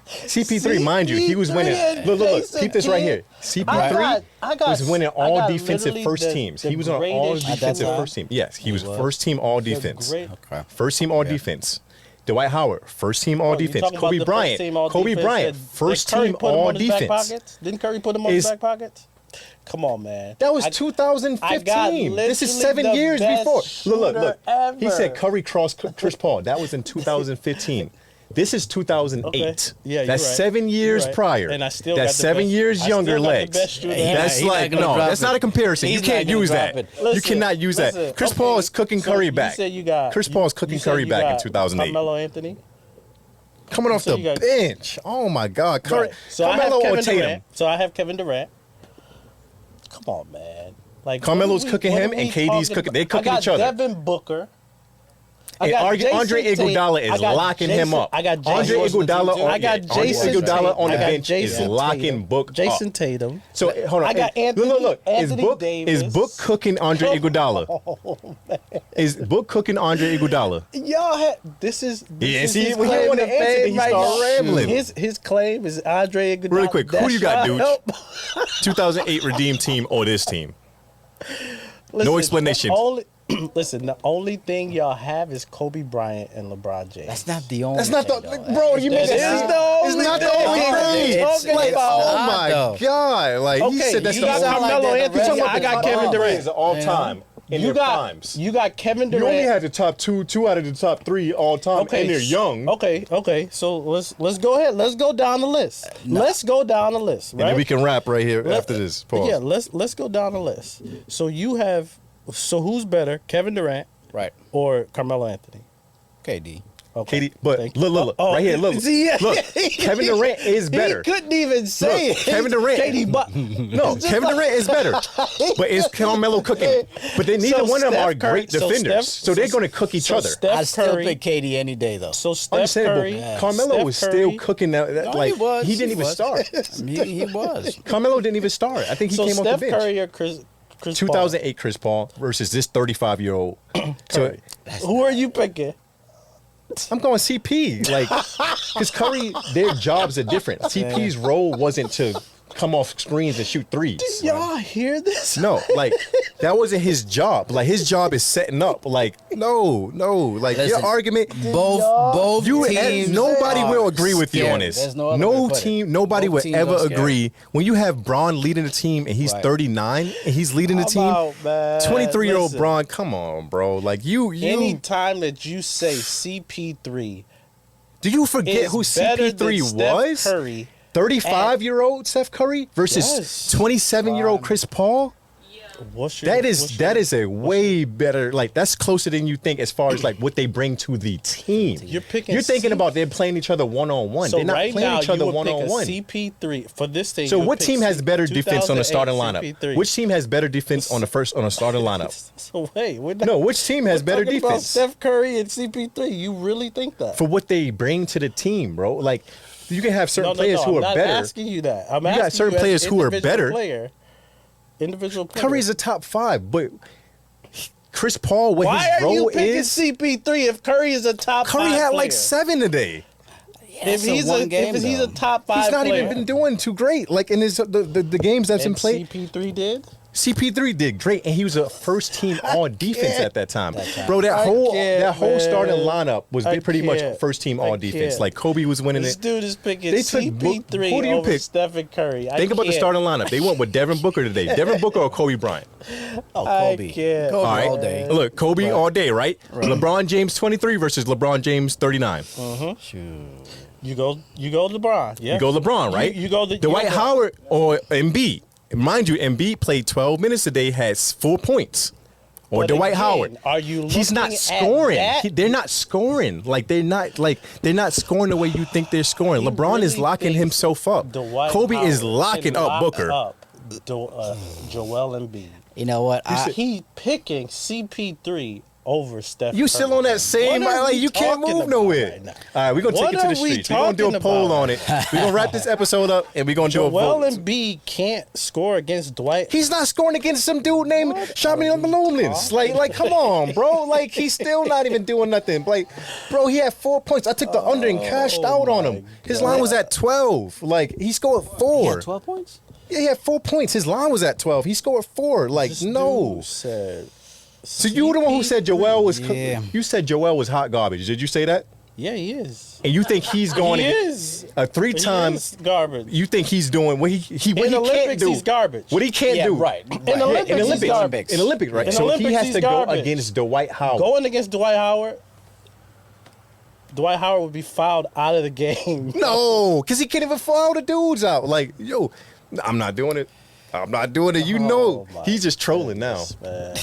CP3, mind you, he was winning. CP3 Look, Jason keep this right Kidd. here. CP3 I got was winning I all got defensive literally first the- teams. the He was on all greatest defensive shooter. first team. Yes, he was was. first team all The defense. great- Okay. First team all defense. Dwight Howard, first team all Oh, you defense. talking about Kobe the Bryant, first team all Kobe defense Bryant, that first Curry team put him all on his back defense. pockets? Didn't Curry put him on his Is- back pockets? Come on, man. That was I got 2015. This is literally 7 the years best before. Look. shooter He said ever. Curry crossed Chris Paul. That was in 2015. This is 2008. Okay. Yeah, you're that's right. 7 years You're right. prior. And I still that's got the 7 best- years I still younger got the legs. best shooter He's ever. That's he's not like gonna no, drop that's it. not a comparison. He's You can't not gonna use drop that. it. You Listen, cannot use that. listen, Chris okay, Paul is cooking so Curry you back. said you got- Chris Paul is cooking you said Curry you back in got 2008. Carmelo Anthony. Coming off so the you got- bench. Oh my God, Curry. Right. So I have Carmelo or Kevin Tatum. Durant. So I have Kevin Durant. Come on, man. Like Carmelo's what are cooking what him are and we KD's talking cooking. about? They cooking I got each other. Devin Booker. I And got Andre Jason Iguodala Tatum. is I got locking him Jason- up. I got Andre Jason- Iguodala on I got Andre Jason Iguodala on the I got bench is Jason locking Tatum. Book Jason up. Tatum. So hold on. I got Anthony- Look. Anthony is Book Davis. is Book cooking Andre Iguodala? Is Book cooking Andre Iguodala? Y'all had this is Yeah, is see, his when he claim wanna to answer, fame he right start now. rambling. His claim is Andre Iguodala. Really quick, who That you got, shot dude? help. 2008 Redeem Team or this team? Listen, explanation. Listen, the only thing y'all have is Kobe Bryant and LeBron James. That's not the only. That's not the thing, though. bro. You make That it is sound- the only It's not the thing only we're thing. talking Like, about. oh Not, my though. God! Like he Okay, said, that's you the got only. like Carmelo that Anthony. already. I got Kevin Durant. all time in You their got primes. you got Kevin You Durant. only had the top two out of the top 3 all time, and they're young. Okay. So let's go ahead. Let's go down the list. Let's go down the list. Right? And then we can wrap right here Let- after this. Pause. Yeah, let's go down the list. So you have. So who's better, Kevin Durant Right. or Carmelo Anthony? KD. Okay. KD, but Thank you. look, Oh, right here, look, see, yeah. look. Kevin Durant is better. He couldn't even say Look, it. Kevin Durant. KD, but No, Kevin Durant is better, but is Carmelo cooking? But they neither So one of them are Steph Curry- great so defenders, Steph- so they're going to cook each so other. Steph I still Curry- pick KD any day though. So Steph Understandable. Curry, Carmelo Steph was still Curry- cooking that. No, Like he was. he didn't even was. start. He was. Carmelo didn't even start. I think he So came Steph off the bench. Curry or Chris Paul? 2008 Chris Paul versus this 35-year-old. So Who are you picking? I'm going CP, like, because Curry, their jobs are different. CP's role wasn't to come off screens and shoot threes. Did y'all hear this? No, like that wasn't his job. Like his job is setting up. Like no, like Listen, your argument. Both You teams. nobody are will agree with you on scary. this. There's no other way to put it. team, nobody Both would teams ever are scary. agree when you have Braun leading the team and he's Right. 39 and he's leading the How team. about, man? 23-year-old Listen. Braun, come on, bro. Like you. Any time that you say CP3 Do you forget is who better than CP3 Steph was? Curry, 35-year-old Steph Curry versus Yes. 27-year-old Chris Paul. what's your, That what's your- is a way better. Like that's closer than you think as far as like what they bring to the team. You're picking You're thinking C- about they're playing each other one on one. So They're not right playing now each other you would one pick on a one. CP3 for this stage. So you would what pick team has better defense on the 2008 starting lineup? CP3. Which team has better defense on the starting lineup? So wait, we're not, No, which team has we're better talking about defense Steph Curry and CP3. You really think that? for what they bring to the team, bro? Like you can have certain No, players who I'm are not better. asking you that. I'm You got asking certain you as players who are individual better. Individual player. Curry's a top 5, but Chris Paul, what Why his are you role picking is. CP3 if Curry is a top Curry 5 had player? like 7 today. If he's a top 5 He's not player, even been doing too great. Like in his the games that's been and played. CP3 did. CP3 did great, and he was a first team all defense at that time. That time. Bro, that I whole can't, starting man. lineup was I pretty much can't. first team I all defense. can't. Like Kobe was winning This it. dude is picking They took CP3 who do you over pick? Stephen Curry. Think about the starting lineup. They went with Devin Booker today. Devin Booker or Kobe Bryant? Oh, I Kobe. can't. Kobe All right. all day. Look, Kobe all day, right? LeBron James 23 versus LeBron James 39. Shoot. You go LeBron. Yeah. You go LeBron, right? You go Dwight Howard or Embiid. Mind you, Embiid played 12 minutes today, has 4 points. Or But Dwight again, Howard. are you He's not looking at scoring. that? They're not scoring. They're not scoring the way you think they're scoring. He LeBron is really looking thinks himself up. Dwight Kobe is Howard locking can up lock Booker. up Joel Embiid. You know what? He picking CP3 over Steph. You still Curry. on that same What are like we you can't talking move about nowhere. right now? All right, we're gonna What take it to are the we streets. We're gonna do a talking poll about? on it. We're gonna wrap this episode up and we're gonna do a Joel vote. Embiid can't score against Dwight. He's not scoring against some dude named Shabby Balloons. Like, come on, bro. Like, he's still not even doing nothing. Like, bro, he had 4 points. I took the under and cashed out on him. His line was at 12. Like, he scored 4. He had 12 points? Yeah, he had 4 points. His line was at 12. He scored 4. Like, This no. dude said. So you were the one who said Joel was. Yeah. You said Joel was hot garbage. Did you say that? Yeah, he is. And you think he's going He to is. a 3 He times? is garbage. You think he's doing what he what In he can't Olympics, do? he's garbage. What he can't Yeah, do? right. In Olympics, in he's Olympics, garbage. in Olympics, right? In So Olympics, he has he's to garbage. go against Dwight Howard. Going against Dwight Howard would be fouled out of the game. No, because he can't even foul the dudes out. Like, yo, I'm not doing it. I'm not doing it. You know, my he's just trolling now. Man.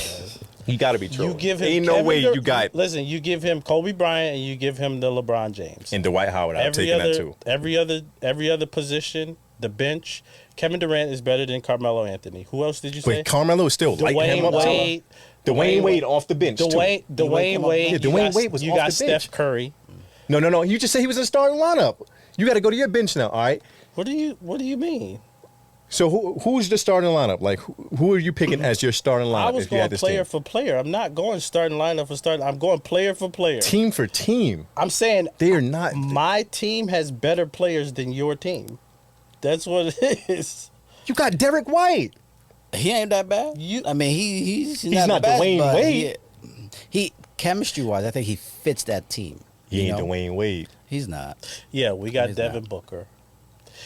He got to be trolling. You give him Ain't no Kevin way Dur- you got. Listen, you give him Kobe Bryant and you give him the LeBron James. And Dwight Howard, I'm taking that too. Every other position, the bench. Kevin Durant is better than Carmelo Anthony. Who else did you say? Wait, Carmelo is still lighting him Dwayne up. Wade. Dwayne Wade off the bench too. Dwayne Wade. Yeah, Dwayne Wade was you off got the Steph bench. Curry. No. You just said he was in the starting lineup. You got to go to your bench now. All right. What do you mean? So who's the starting lineup? Like who are you picking as your starting lineup? I was if you had going this player team? for player. I'm not going starting lineup for starting. I'm going player for player. Team for team. I'm saying They are not. my team has better players than your team. That's what it is. You got Derek White. He ain't that bad. I mean, he's not, not the best, Dwayne but Wade. He chemistry wise, I think he fits that team. He you ain't know? Dwayne Wade. He's not. Yeah, we got He's Devin not. Booker.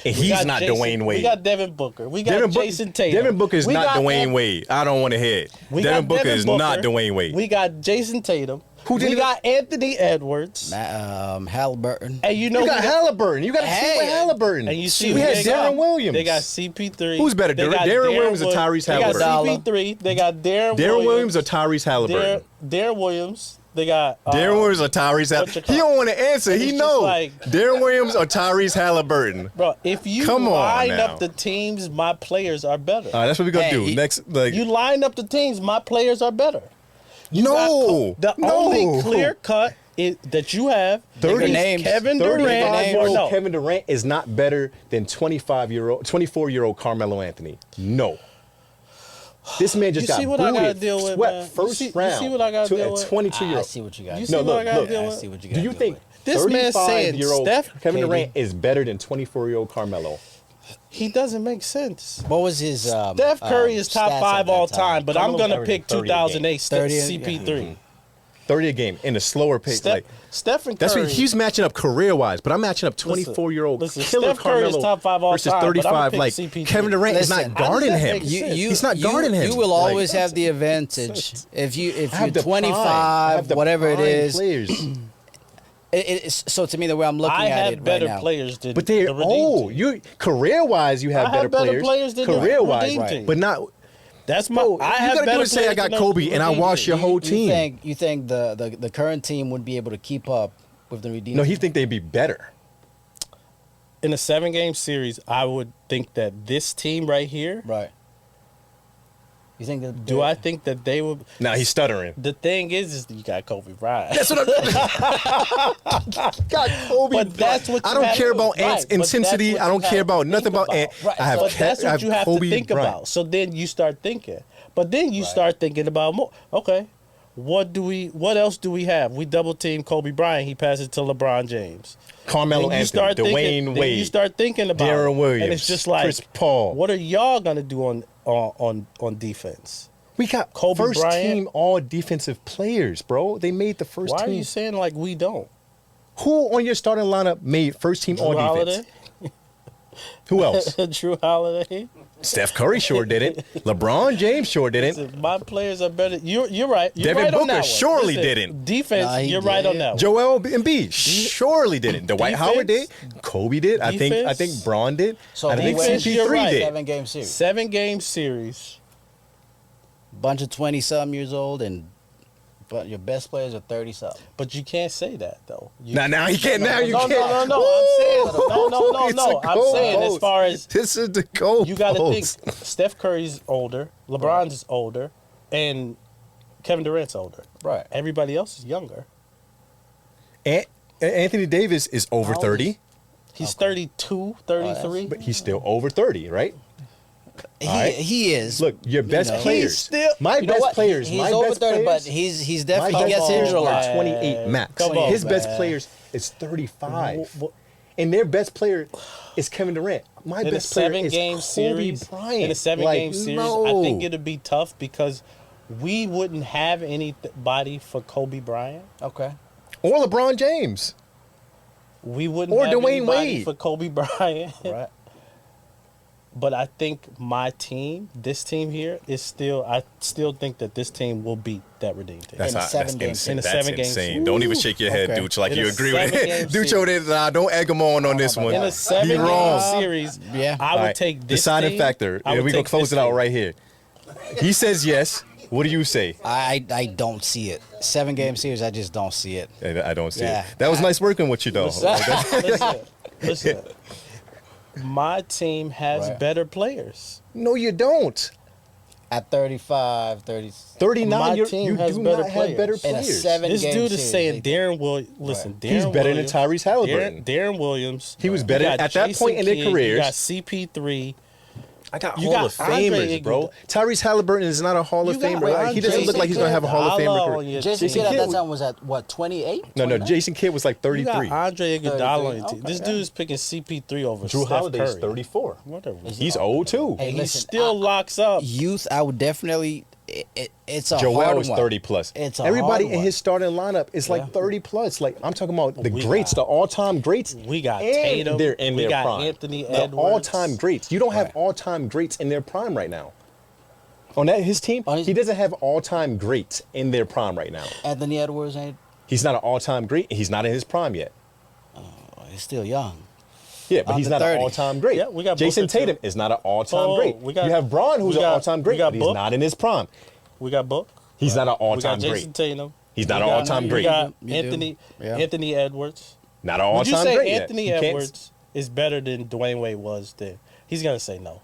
And We he's got not Jason- Dwayne Wade. We got Devin Booker. We got Devin Book- Jason Tatum. Devin Booker is We not got Dwayne An- Wade. I don't want to hear it. We Devin got Booker Devin is Booker. not Dwayne Wade. We got Jason Tatum. Who did we it? got Anthony Edwards. Halliburton. And you know You got who Halliburton. You got a team Hey. with Halliburton. And you see we who had they got. Darren Williams. They got CP3. Who's better, They got Darren Williams or Wood- Tyrese They Halliburton? got CP3. They got Darren Williams or Tyrese Halliburton? Darren Williams. They got Darren Williams or Tyrese what you Halliburton? call He it? don't want to answer. It's He just know. like- Darren Williams or Tyrese Halliburton. Bro, if you Come on line now. up the teams, my players are better. All right, that's what we're gonna Hey, do next. Like, You line up the teams, my players are better. no, The no. only clear cut that you have 30 is names. Kevin Durant. 35-year-old No. Kevin Durant is not better than 24-year-old Carmelo Anthony. No. This man just You got see what I gotta booted, deal with, swept man? You first see round what I gotta to deal a with? 22-year-old. I see what you got. You see No, what look, I gotta look. deal I with? see what you got. Do you think This man's saying 35-year-old Steph- Kevin KD. Durant is better than 24-year-old Carmelo? He doesn't make sense. What was his? Steph Curry is top stats 5 at that all time? time, but I'm Carmelo's gonna averaging pick 30 a game. 2008 30, CP3. 30 a game in a slower pace. Like Stephen Curry. that's what he's matching up career-wise, but I'm matching up 24-year-old listen, killer Steph Curry is Carmelo top 5 all versus time, but I'ma 35. pick Like CP3. Kevin Durant is Listen, not guarding how does that him. make sense? He's not guarding him. You will Like, always have the advantage if you're I have the prime. I 25, have the whatever it prime is. Players. So to me, the way I'm looking I at have it better right now, players than But they're the Redeem old. team. You career-wise, you have I have better players than the career-wise, Redeem right. team. but not. That's my. Bro, I you have gotta do better is say I players got than Kobe the and I Redeem wash your team. whole team. You think the current team would be able to keep up with the Redeem? No, he team? think they'd be better. In a 7-game series, I would think that this team right here. Right. You think that? Do I think that they would? Nah, he's stuttering. The thing is you got Kobe Bryant. That's what I'm. got Kobe. But that's what I you don't have care to- about Ant's right, but that's intensity. what I you don't have care to about nothing think about Ant. Right, I have, But that's I what you have Kobe to think Bryant. about. So then you start thinking. But then you start thinking about more. Okay, what else do we have? We double team Kobe Bryant. He passes to LeBron James. Carmelo Then you Anthony, start thinking- Dwayne then Wade, You start thinking about Darren it. Williams, and it's just like Chris Paul. What are y'all gonna do on defense? We got Kobe first Bryant? team all defensive players, bro. They made the first Why are team. you saying like we don't? Who on your starting lineup made first team all Drew defense? Who else? Holiday? Drew Holiday. Steph Curry sure didn't. LeBron James sure didn't. Listen, my players are better. You're right. You're Devin right on Booker that one. surely Listen, didn't. Defense, Nah, he you're right did. on that one. Joel Embiid surely didn't. Dwight Howard did. Defense? Kobe did. I Defense? think Braun did. So I think defense, you're CP3 right. did. 7-game series. 7-game series. Bunch of 20-something years old, but your best players are 30-something. But you can't say that though. Now he can't. Now you no, can't. No. I'm saying no. It's a I'm saying as goalpost. far as This is the goal. you got to think, Steph Curry's older, LeBron's older, and Kevin Durant's older. Right. Everybody else is younger. Anthony Davis is over How old 30, He's 32, 33. but he's still over 30, right? He, All right. he is. Look, your best know. players. He's still- my You know best what? players. He's my over best 30, but players, he's my definitely he best gets players injured a are lot. 28 max. Come on, His best man. players is 35. Wh- And their best player is Kevin Durant. My in a best player is 7-game Kobe series, Bryant. in a 7-game Like, series, no. I think it'd be tough because we wouldn't have anybody for Kobe Bryant. Okay. Or LeBron James. We wouldn't Or have Dwayne anybody Wade. for Kobe Bryant. Right. But I think my team, this team here, I still think that this team will beat that Redeem team. That's, In a that's 7-game insane. in a That's 7-game insane. series. Don't even shake your head, Okay. Dude, like In you a agree with 7-game it. Dude, series. don't egg him on this one. In a 7-game wrong. series, Yeah. I would All right, take this deciding team, factor. I Yeah, would we're going take to close this it out team. right here. He says yes. What do you say? I don't see it. 7-game series, I just don't see it. I don't see Yeah. it. That was nice working with you, though. Listen. My team has Right. better players. No, you don't. At 35, 30. 39, My you team do has not better have better players. In a players. 7 This game dude is series, saying they- Darren Williams. Listen, Darren He's better than Williams, Tyrese Halliburton. Darren Williams. He was You better got at that Jason point in their Kidd, careers. You got CP3. I got You Hall got of Andre Famers, bro. Iguodala. Tyrese Halliburton is not a Hall of You got Famer. Like, he doesn't Jason look like he's going to have a Hall of Famer Iguodala career. on your Jason team. Kidd at Kidd that was- time was at what, 28? No, 29? Jason Kidd was like You 33. got Andre Iguodala on your team. Okay. This dude is picking CP3 over Drew Steph Holiday's Curry. 34. Whatever. He's old, too. Hey, He listen, still locks up. Youth, I would definitely. It's a Joel hard is one. 30 plus. It's a Everybody hard in one. his starting lineup is like Yeah. 30 plus. Like, I'm talking about the We greats, got- the all-time greats. We got and Tatum. They're in We their got prime. Anthony the Edwards. all-time greats. You don't have Right. all-time greats in their prime right now. On his team, On his- he doesn't have all-time greats in their prime right now. Anthony Edwards ain't. He's not an all-time great. He's not in his prime yet. He's still young. Yeah, but he's Under not 30. an all-time great. Yeah, we got Jason Booker, too. Tatum is not an all-time Oh, great. we got- you have Braun, who's we an got- all-time we great, got but he's Book. not in his prime. We got Book. He's not an We all-time got Jason great. Tatum. He's not We an got- all-time we great. got You do. Anthony Yeah. Anthony Edwards. Not an Would you all-time say great yet. Anthony You can't- Edwards is better than Dwayne Wade was then? He's gonna say no.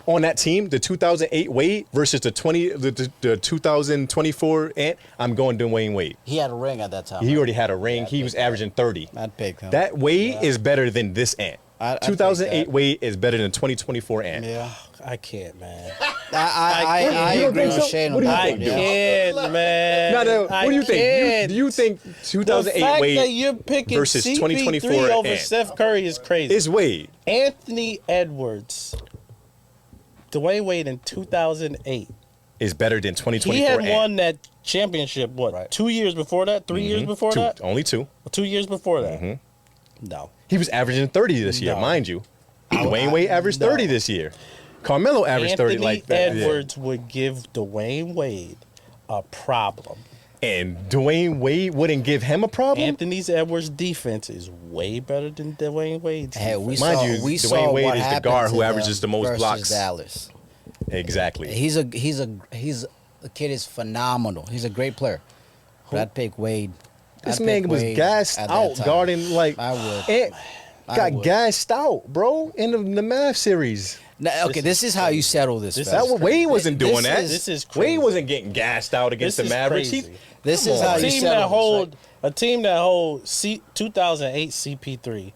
on that team, the 2008 Wade versus the 2024 Ant, I'm going Dwayne Wade. He had a ring at that time. He right? already had a ring. He was averaging 30. I'd pick him. That Wade is better than this Ant. I take 2008 that. Wade is better than 2024 Ant. Yeah. I can't, man. I You don't agree think with so? Shane What on do you that I think, one. dude? Yeah. can't, man. No, no. What do you think? Do you think The 2008 fact Wade that you're picking versus CP3 2024 over Ant? Steph Curry is crazy. It's Wade. Anthony Edwards, Dwayne Wade in 2008. Is better than 2024 He had Ant. won that championship, what, Right. 2 years before that? 3 years before that? Only two. 2 years before that? No. He was averaging 30 this year, No. mind you. Dwayne Wade averaged 30 this year. Carmelo averaged 30 Anthony like that. Yeah. Edwards would give Dwayne Wade a problem. And Dwayne Wade wouldn't give him a problem? Anthony Edwards' defense is way better than Dwayne Wade's. Hey, we Mind saw, you, we Dwayne saw Wade what is the happened guard to who them averages the most versus blocks. Dallas. Exactly. The kid is phenomenal. He's a great player. But I'd pick Wade. This I'd man pick was Wade gassed at that out time. guarding like I would. Ant I got would. gassed out, bro, in the Mav series. Now, okay, this is how you settle this. This fellas. That Wade wasn't This doing that. is- This is crazy. Wade wasn't getting gassed out against This the is Mavericks. crazy. This Come is on. how A you team settle that this, hold right? a team that hold 2008 CP3.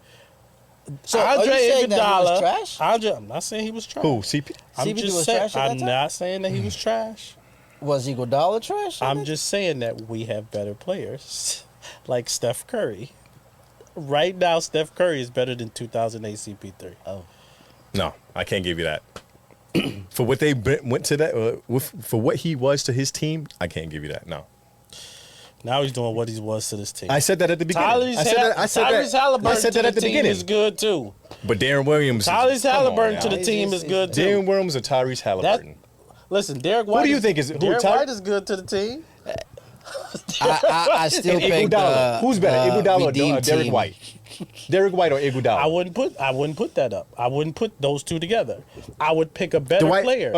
So are you saying that he was trash? I'm not saying he was trash. Who? CP? I'm CP3 just was saying. trash at that I'm time? not saying that he was trash. Was Iguodala trash? I'm just saying that we have better players, like Steph Curry. Right now, Steph Curry is better than 2008 CP3. Oh. No, I can't give you that. For what they went to that, for what he was to his team, I can't give you that. No, Now he's doing what he was to this team. I said that at the beginning. Tyrese I said that. Tyrese Halliburton I said that to at the team beginning. is good too. But Darren Williams. Tyrese come on Halliburton to now. the team is good too. Darren Williams or Tyrese Halliburton. Listen, Derek White. do you think is- who, Derek Ty- White is good to the team. I still And pick Iguodala. Who's better, Iguodala or redeemed Derek team. White? Derek White or Iguodala? I wouldn't put that up. I wouldn't put those two together. I would pick a better Dwight- player.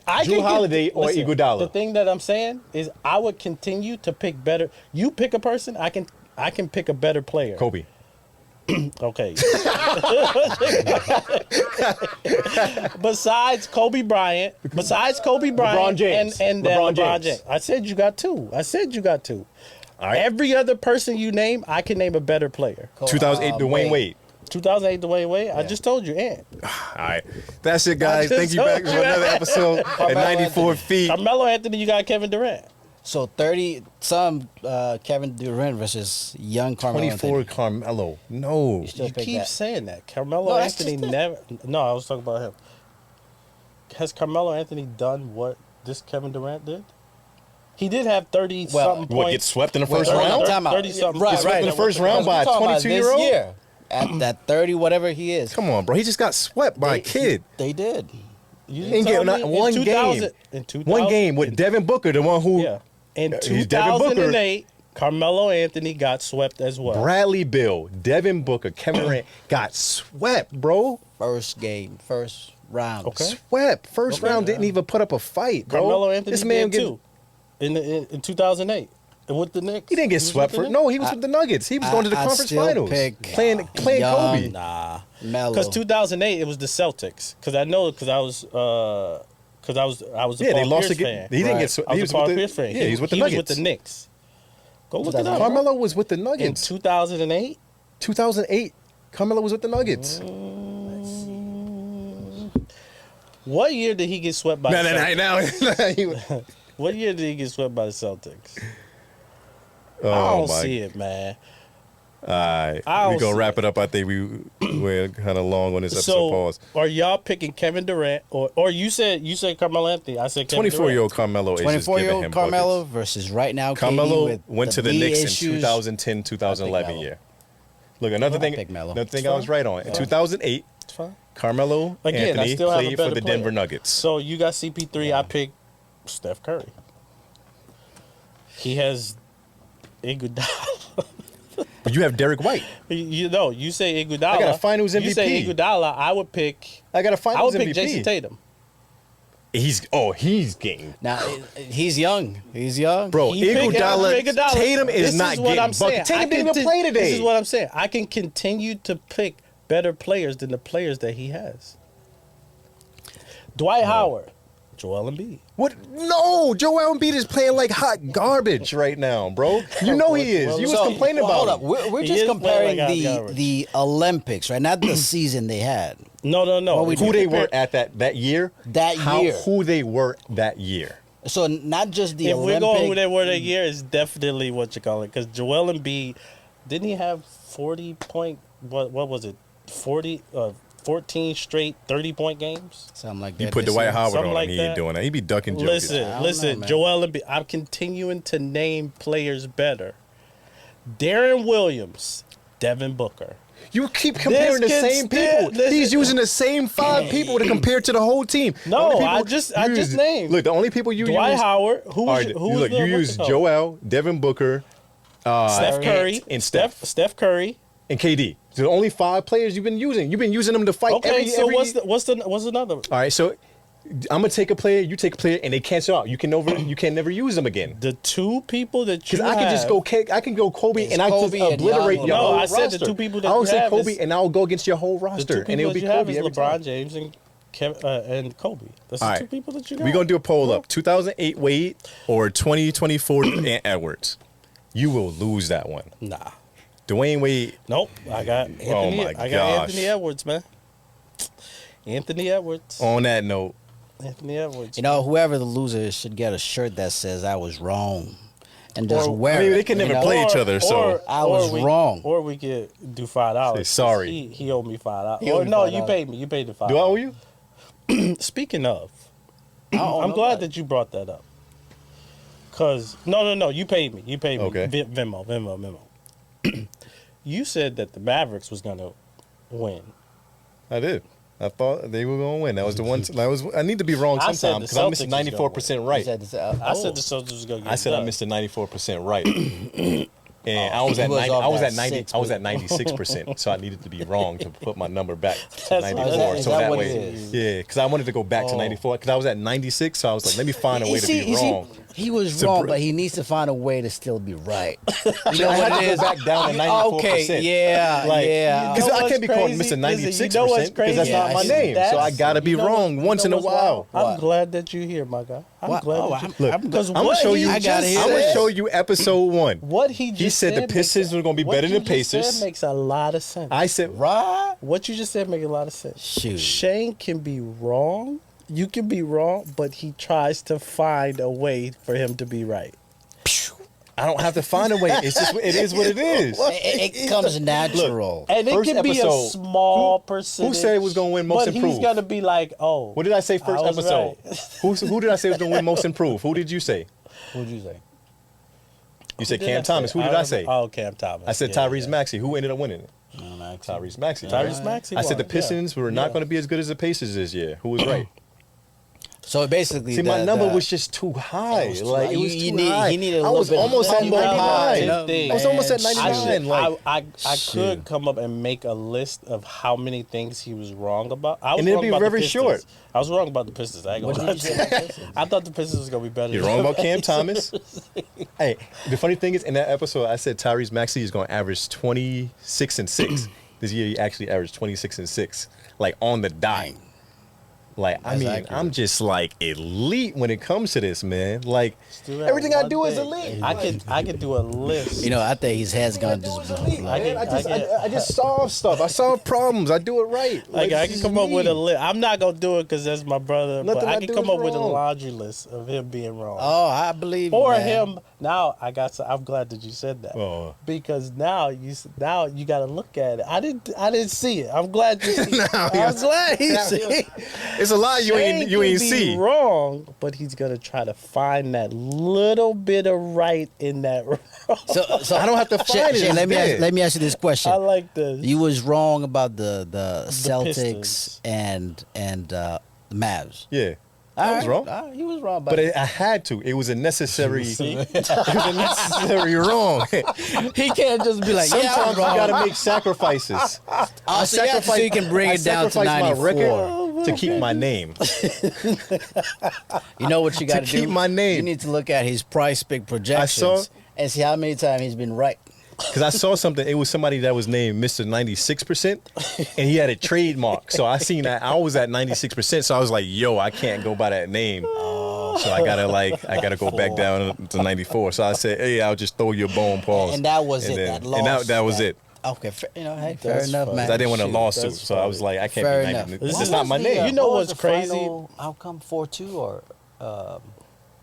I Drew can Holiday or listen, Iguodala? The thing that I'm saying is I would continue to pick better. You pick a person, I can pick a better player. Kobe. Okay. Besides Kobe Bryant, LeBron James. and LeBron LeBron James. James. I said you got two. All right. Every other person you name, I can name a better player. 2008 Dwayne Wade. 2008 Dwayne Wade. I just told you, Ant. All right. That's it, guys. I Thank just you back for told you. another episode at 94 feet. Carmelo Anthony, you got Kevin Durant. So 30 some Kevin Durant versus young Carmelo 24 Anthony. Carmelo. No. Still You pick keep that. saying that. Carmelo No, that's Anthony just it. never. No, I was talking about him. Has Carmelo Anthony done what this Kevin Durant did? He did have 30 Well, something What, points. get swept in the Wait, first hold on, round? time out. 30-something. Right, Get swept in the first round by a Because we're talking about 22-year-old? this year, at that 30, whatever he is. Come on, bro. He just got swept by a kid. They did. You Ain't tell getting me not one in 2000 game. In 2000, One game with Devin Booker, the one who Yeah. In he's Devin Booker. 2008, Carmelo Anthony got swept as well. Bradley Bill, Devin Booker, Kevin Durant got swept, bro. First game, first round. Okay. Swept. First Okay. round didn't even put up a fight, bro. Carmelo Anthony this man did too. In 2008 with the Knicks. He didn't get was swept with the for. Knicks? No, he was with the Nuggets. He was going to the I conference still finals, pick playing young Kobe. Nah. Melo. Because 2008 it was the Celtics. Because I know because I was a Yeah, Paul they lost Pierce again. fan. He didn't Right. get swept. I He was was a Paul with the, Pierce fan. yeah, he was with the he Nuggets. was with the Knicks. Go look it up. Carmelo was with the In Nuggets. 2008. 2008, Carmelo was with the Nuggets. What year did he get swept by the Celtics? Now, What year did he get swept by the Celtics? I oh don't my. see it, man. All right, I we're don't gonna see wrap it up. I think we're kind of long on this episode. So Pause. are y'all picking Kevin Durant or you said Carmelo Anthony? I said Kevin 24-year-old Carmelo is just giving 24-year-old him Carmelo buckets. versus right now Carmelo KD with went to the knee Knicks in issues. 2010, 2011 Melo. year. Look, another thing. pick Melo. Another thing It's I was fine. right on. In 2008, It's fine. Carmelo Again, I Anthony still have a played better for the player. Denver Nuggets. So you got CP3. I picked Steph Curry. He has Iguodala. But you have Derek White. You know, you say Iguodala. I got a Finals You say MVP. Iguodala. I would pick. I got a I Finals would pick MVP. Jason Tatum. He's getting. Now he's young. He's young. Bro, He picked Iguodala, Tatum is This not what getting I'm saying. buckets. Tatum I didn't even can play today. This is what I'm saying. I can continue to pick better players than the players that he has. Dwight Howard, Joel Embiid. What? No, Joel Embiid is playing like hot garbage right now, bro. You know he is. You was complaining hold about up. him. We're He just is comparing playing like hot garbage. the Olympics, right? Not the season they had. No. Who they were at that year? Year. Who they were that year? So not just the If we're Olympic. going who they were that year, it's definitely what you call it. Because Joel Embiid, didn't he have 40 point? What was it? 14 straight 30-point games. Something like that. You put this Dwight year. Howard Something on like him. He ain't that. doing that. He be ducking jokers. Listen, man. Joel Embiid. I'm continuing to name players better. Darren Williams, Devin Booker. You keep comparing the This gets same people. listen. He's using the same 5 people to compare to the whole team. The No, only people I just you use- named. Look, the only people you Dwight use. Howard. Who All was right, who was look, the you what's use it called? Joel, Devin Booker, Steph Curry, and Steph. Steph Curry. and KD. So the only 5 players you've been using. You've been using them to fight Okay, so every what's another? All right, so I'm gonna take a player, you take a player, and they cancel out. You can never use them again. The two people that you Because I can just go, I can go Kobe, and I can Kobe and obliterate Giannis. your No, whole I said roster. the two people that I would you say have Kobe, is- and I'll go against your whole The roster, two and people it'll that be you have Kobe is every LeBron time. James and Kobe. That's All the right. two people that you got. We're gonna do a poll up: 2008 Wade or 2024 Ant Edwards. You will lose that one. Nah, Dwayne Wade. nope. I got Anthony. Oh my I got gosh. Anthony Edwards, man. Anthony Edwards. On that note, Anthony Edwards. You know, whoever the loser is should get a shirt that says "I was wrong," and just Or- wear I mean, it. they can you never know? play each other, so- I was wrong. Or we could do $5. Say sorry. He owed me $5. He owed Or me no, $5. you paid me. You paid the $5. do I owe you? Speaking of, I don't I'm know glad about that you brought that up. Cause no, you paid me. You paid me. Okay. Venmo. You said that the Mavericks was gonna win. I did. I thought they were gonna win. That was the one. I need to be wrong I said sometimes the because I missed Celtics was 94% it. right. He said, I said the Celtics was gonna get I said I done. missed the 94% right. And I was he at was 90, off I was that at 90 6, I was at but- 96%, so I needed to be wrong to put my number back to That's- 94. is So that that what way, it is? yeah, because I wanted to go back to 94 because I was at 96, so I was like, let me find a way to be wrong. He was To wrong, br- but he needs to find a way to still be right. You I had to go back down to 94%. Okay, yeah, Like, yeah. Because know I what's can't be called crazy? Mr. Listen, 96% you know what's because that's crazy? not my Yeah, name. So I That's- got to be you know wrong what- once you in know a what's while. wild? I'm What? glad that you're here, my guy. I'm What? glad Oh, that you Look, because I'm gonna what show he you. I gotta hear I'm gonna this. show you episode 1. What he just He said the makes- Pistons were gonna be what better you than the just said Pacers. makes a lot of sense. I said, Right? What you just said makes a lot of sense. Shoot. Shane can be wrong. You can be wrong, but he tries to find a way for him to be right. I don't have to find a way. It's just it is what it is. It comes natural. And it First can be a episode, small who percentage. said it was gonna win most but improved? he's gonna be like, oh. What did I say first I was episode? right. Who did I say was gonna win most improved? Who did you say? What'd you say? You said Who did Cam I say? Thomas. Who did I say? Oh, Cam Thomas. I said Yeah, Tyrese yeah. Maxey. Who ended up winning it? No, Tyrese Maxey. Tyrese right? Maxey. I said the won, yeah. Pistons were not going to be as good as the Pacers this year. Who was right? So basically, See, my number the- was just too high. It was too Like high. it was You too need- high. he needed a I little was bit of almost at help. 99. Thing. I was almost at Man, 99. Like, I Shoot. could come up and make a list of how many things he was wrong about. I was And it'd wrong be about the very Pistons. short. I was wrong about the Pistons. I ain't What gonna did lie you to say? you. about this? I thought the Pistons was gonna be better. you're than wrong the about Cam Thomas. Hey, the funny thing is, in that episode, I said Tyrese Maxey is going to average 26 and 6. This year, he actually averaged 26 and 6, like on the dime. Like, I That's mean, accurate. I'm just like elite when it comes to this, man. Like, Still that everything I one do is thing. elite. I could do a list. You know, I think his head's gonna just Elite, blow. man. I I just solve stuff. I solve problems. I do it right. Like I this can is come up with me. a list. I'm not gonna do it because that's my brother. Nothing but I I can do come is up with a wrong. laundry list of him being wrong. Oh, I believe you, or man. him. Now I got. I'm glad that you said that. Oh. Because now you got to look at it. I didn't see it. I'm glad you see it. I'm glad he see it. It's a lot you ain't Shane can be see. wrong, but he's gonna try to find that little bit of right in that wrong. So I don't have to find Shane, it. Shane, It's let there. me ask you this question. I like this. You was wrong about the Celtics Pistons. and the Mavs. Yeah, All I was right, wrong. all right, you was wrong, But I had to. It was a necessary. See? It was a necessary wrong. he can't just be like, yeah, Sometimes I'm you wrong. gotta make sacrifices. Oh, so you can bring I it down to sacrifice my 94. record to keep my name. You know what you got to do? keep my name. You need to look at his price pick projections saw- and see how many times he's been right. because I saw something. It was somebody that was named Mr. 96%, and he had a trademark. So I seen that I was at 96%. So I was like, yo, I can't go by that name. So I gotta go back down to 94. So I said, hey, I'll just throw you a bone, pause. And that was And it. then- That loss. And that was it. Okay, hey, fair That's enough, funny. man. I didn't want a Shoot, lawsuit, that's so I was funny. like, I can't Fair be enough. 90. This This is is not my name. You know what was what's the crazy? final outcome 4-2 or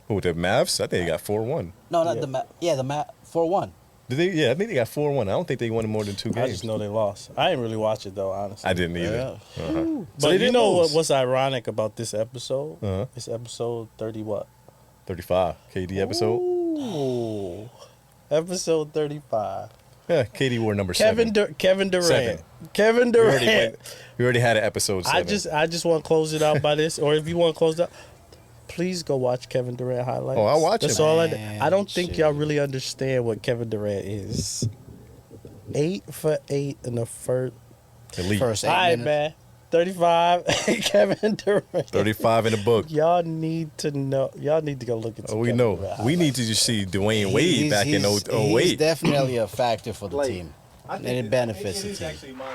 Who, the Mavs? I think they got 4-1. no, not Yeah. the the 4-1. Did they? Yeah, I think they got 4-1. I don't think they won more than 2 I games. just know they lost. I didn't really watch it though, honestly. I didn't either. Yeah. Uh-huh. So But they you didn't know lose. what's ironic about this episode? Uh-huh. It's episode 30 what? 35 KD episode. Ooh. Episode 35. Yeah, KD wore number 7. Kevin Durant. 7. Kevin We already, Durant. we already had an episode 7. I just want to close it out by this, or if you want to close it out, please go watch Kevin Durant highlights. Oh, I'll watch That's him. all Man, I don't think shit. y'all really understand what Kevin Durant is. 8 for 8 in the first. Elite. First 8 All right, minutes. man. 35. Kevin Durant. 35 in the book. Y'all need to know. Y'all need to go look at. Oh, some we Kevin know. Durant We need highlights. to just see Dwayne Wade back in He's 08. definitely a factor for the Like, team. And it benefits the team. Actually, mine,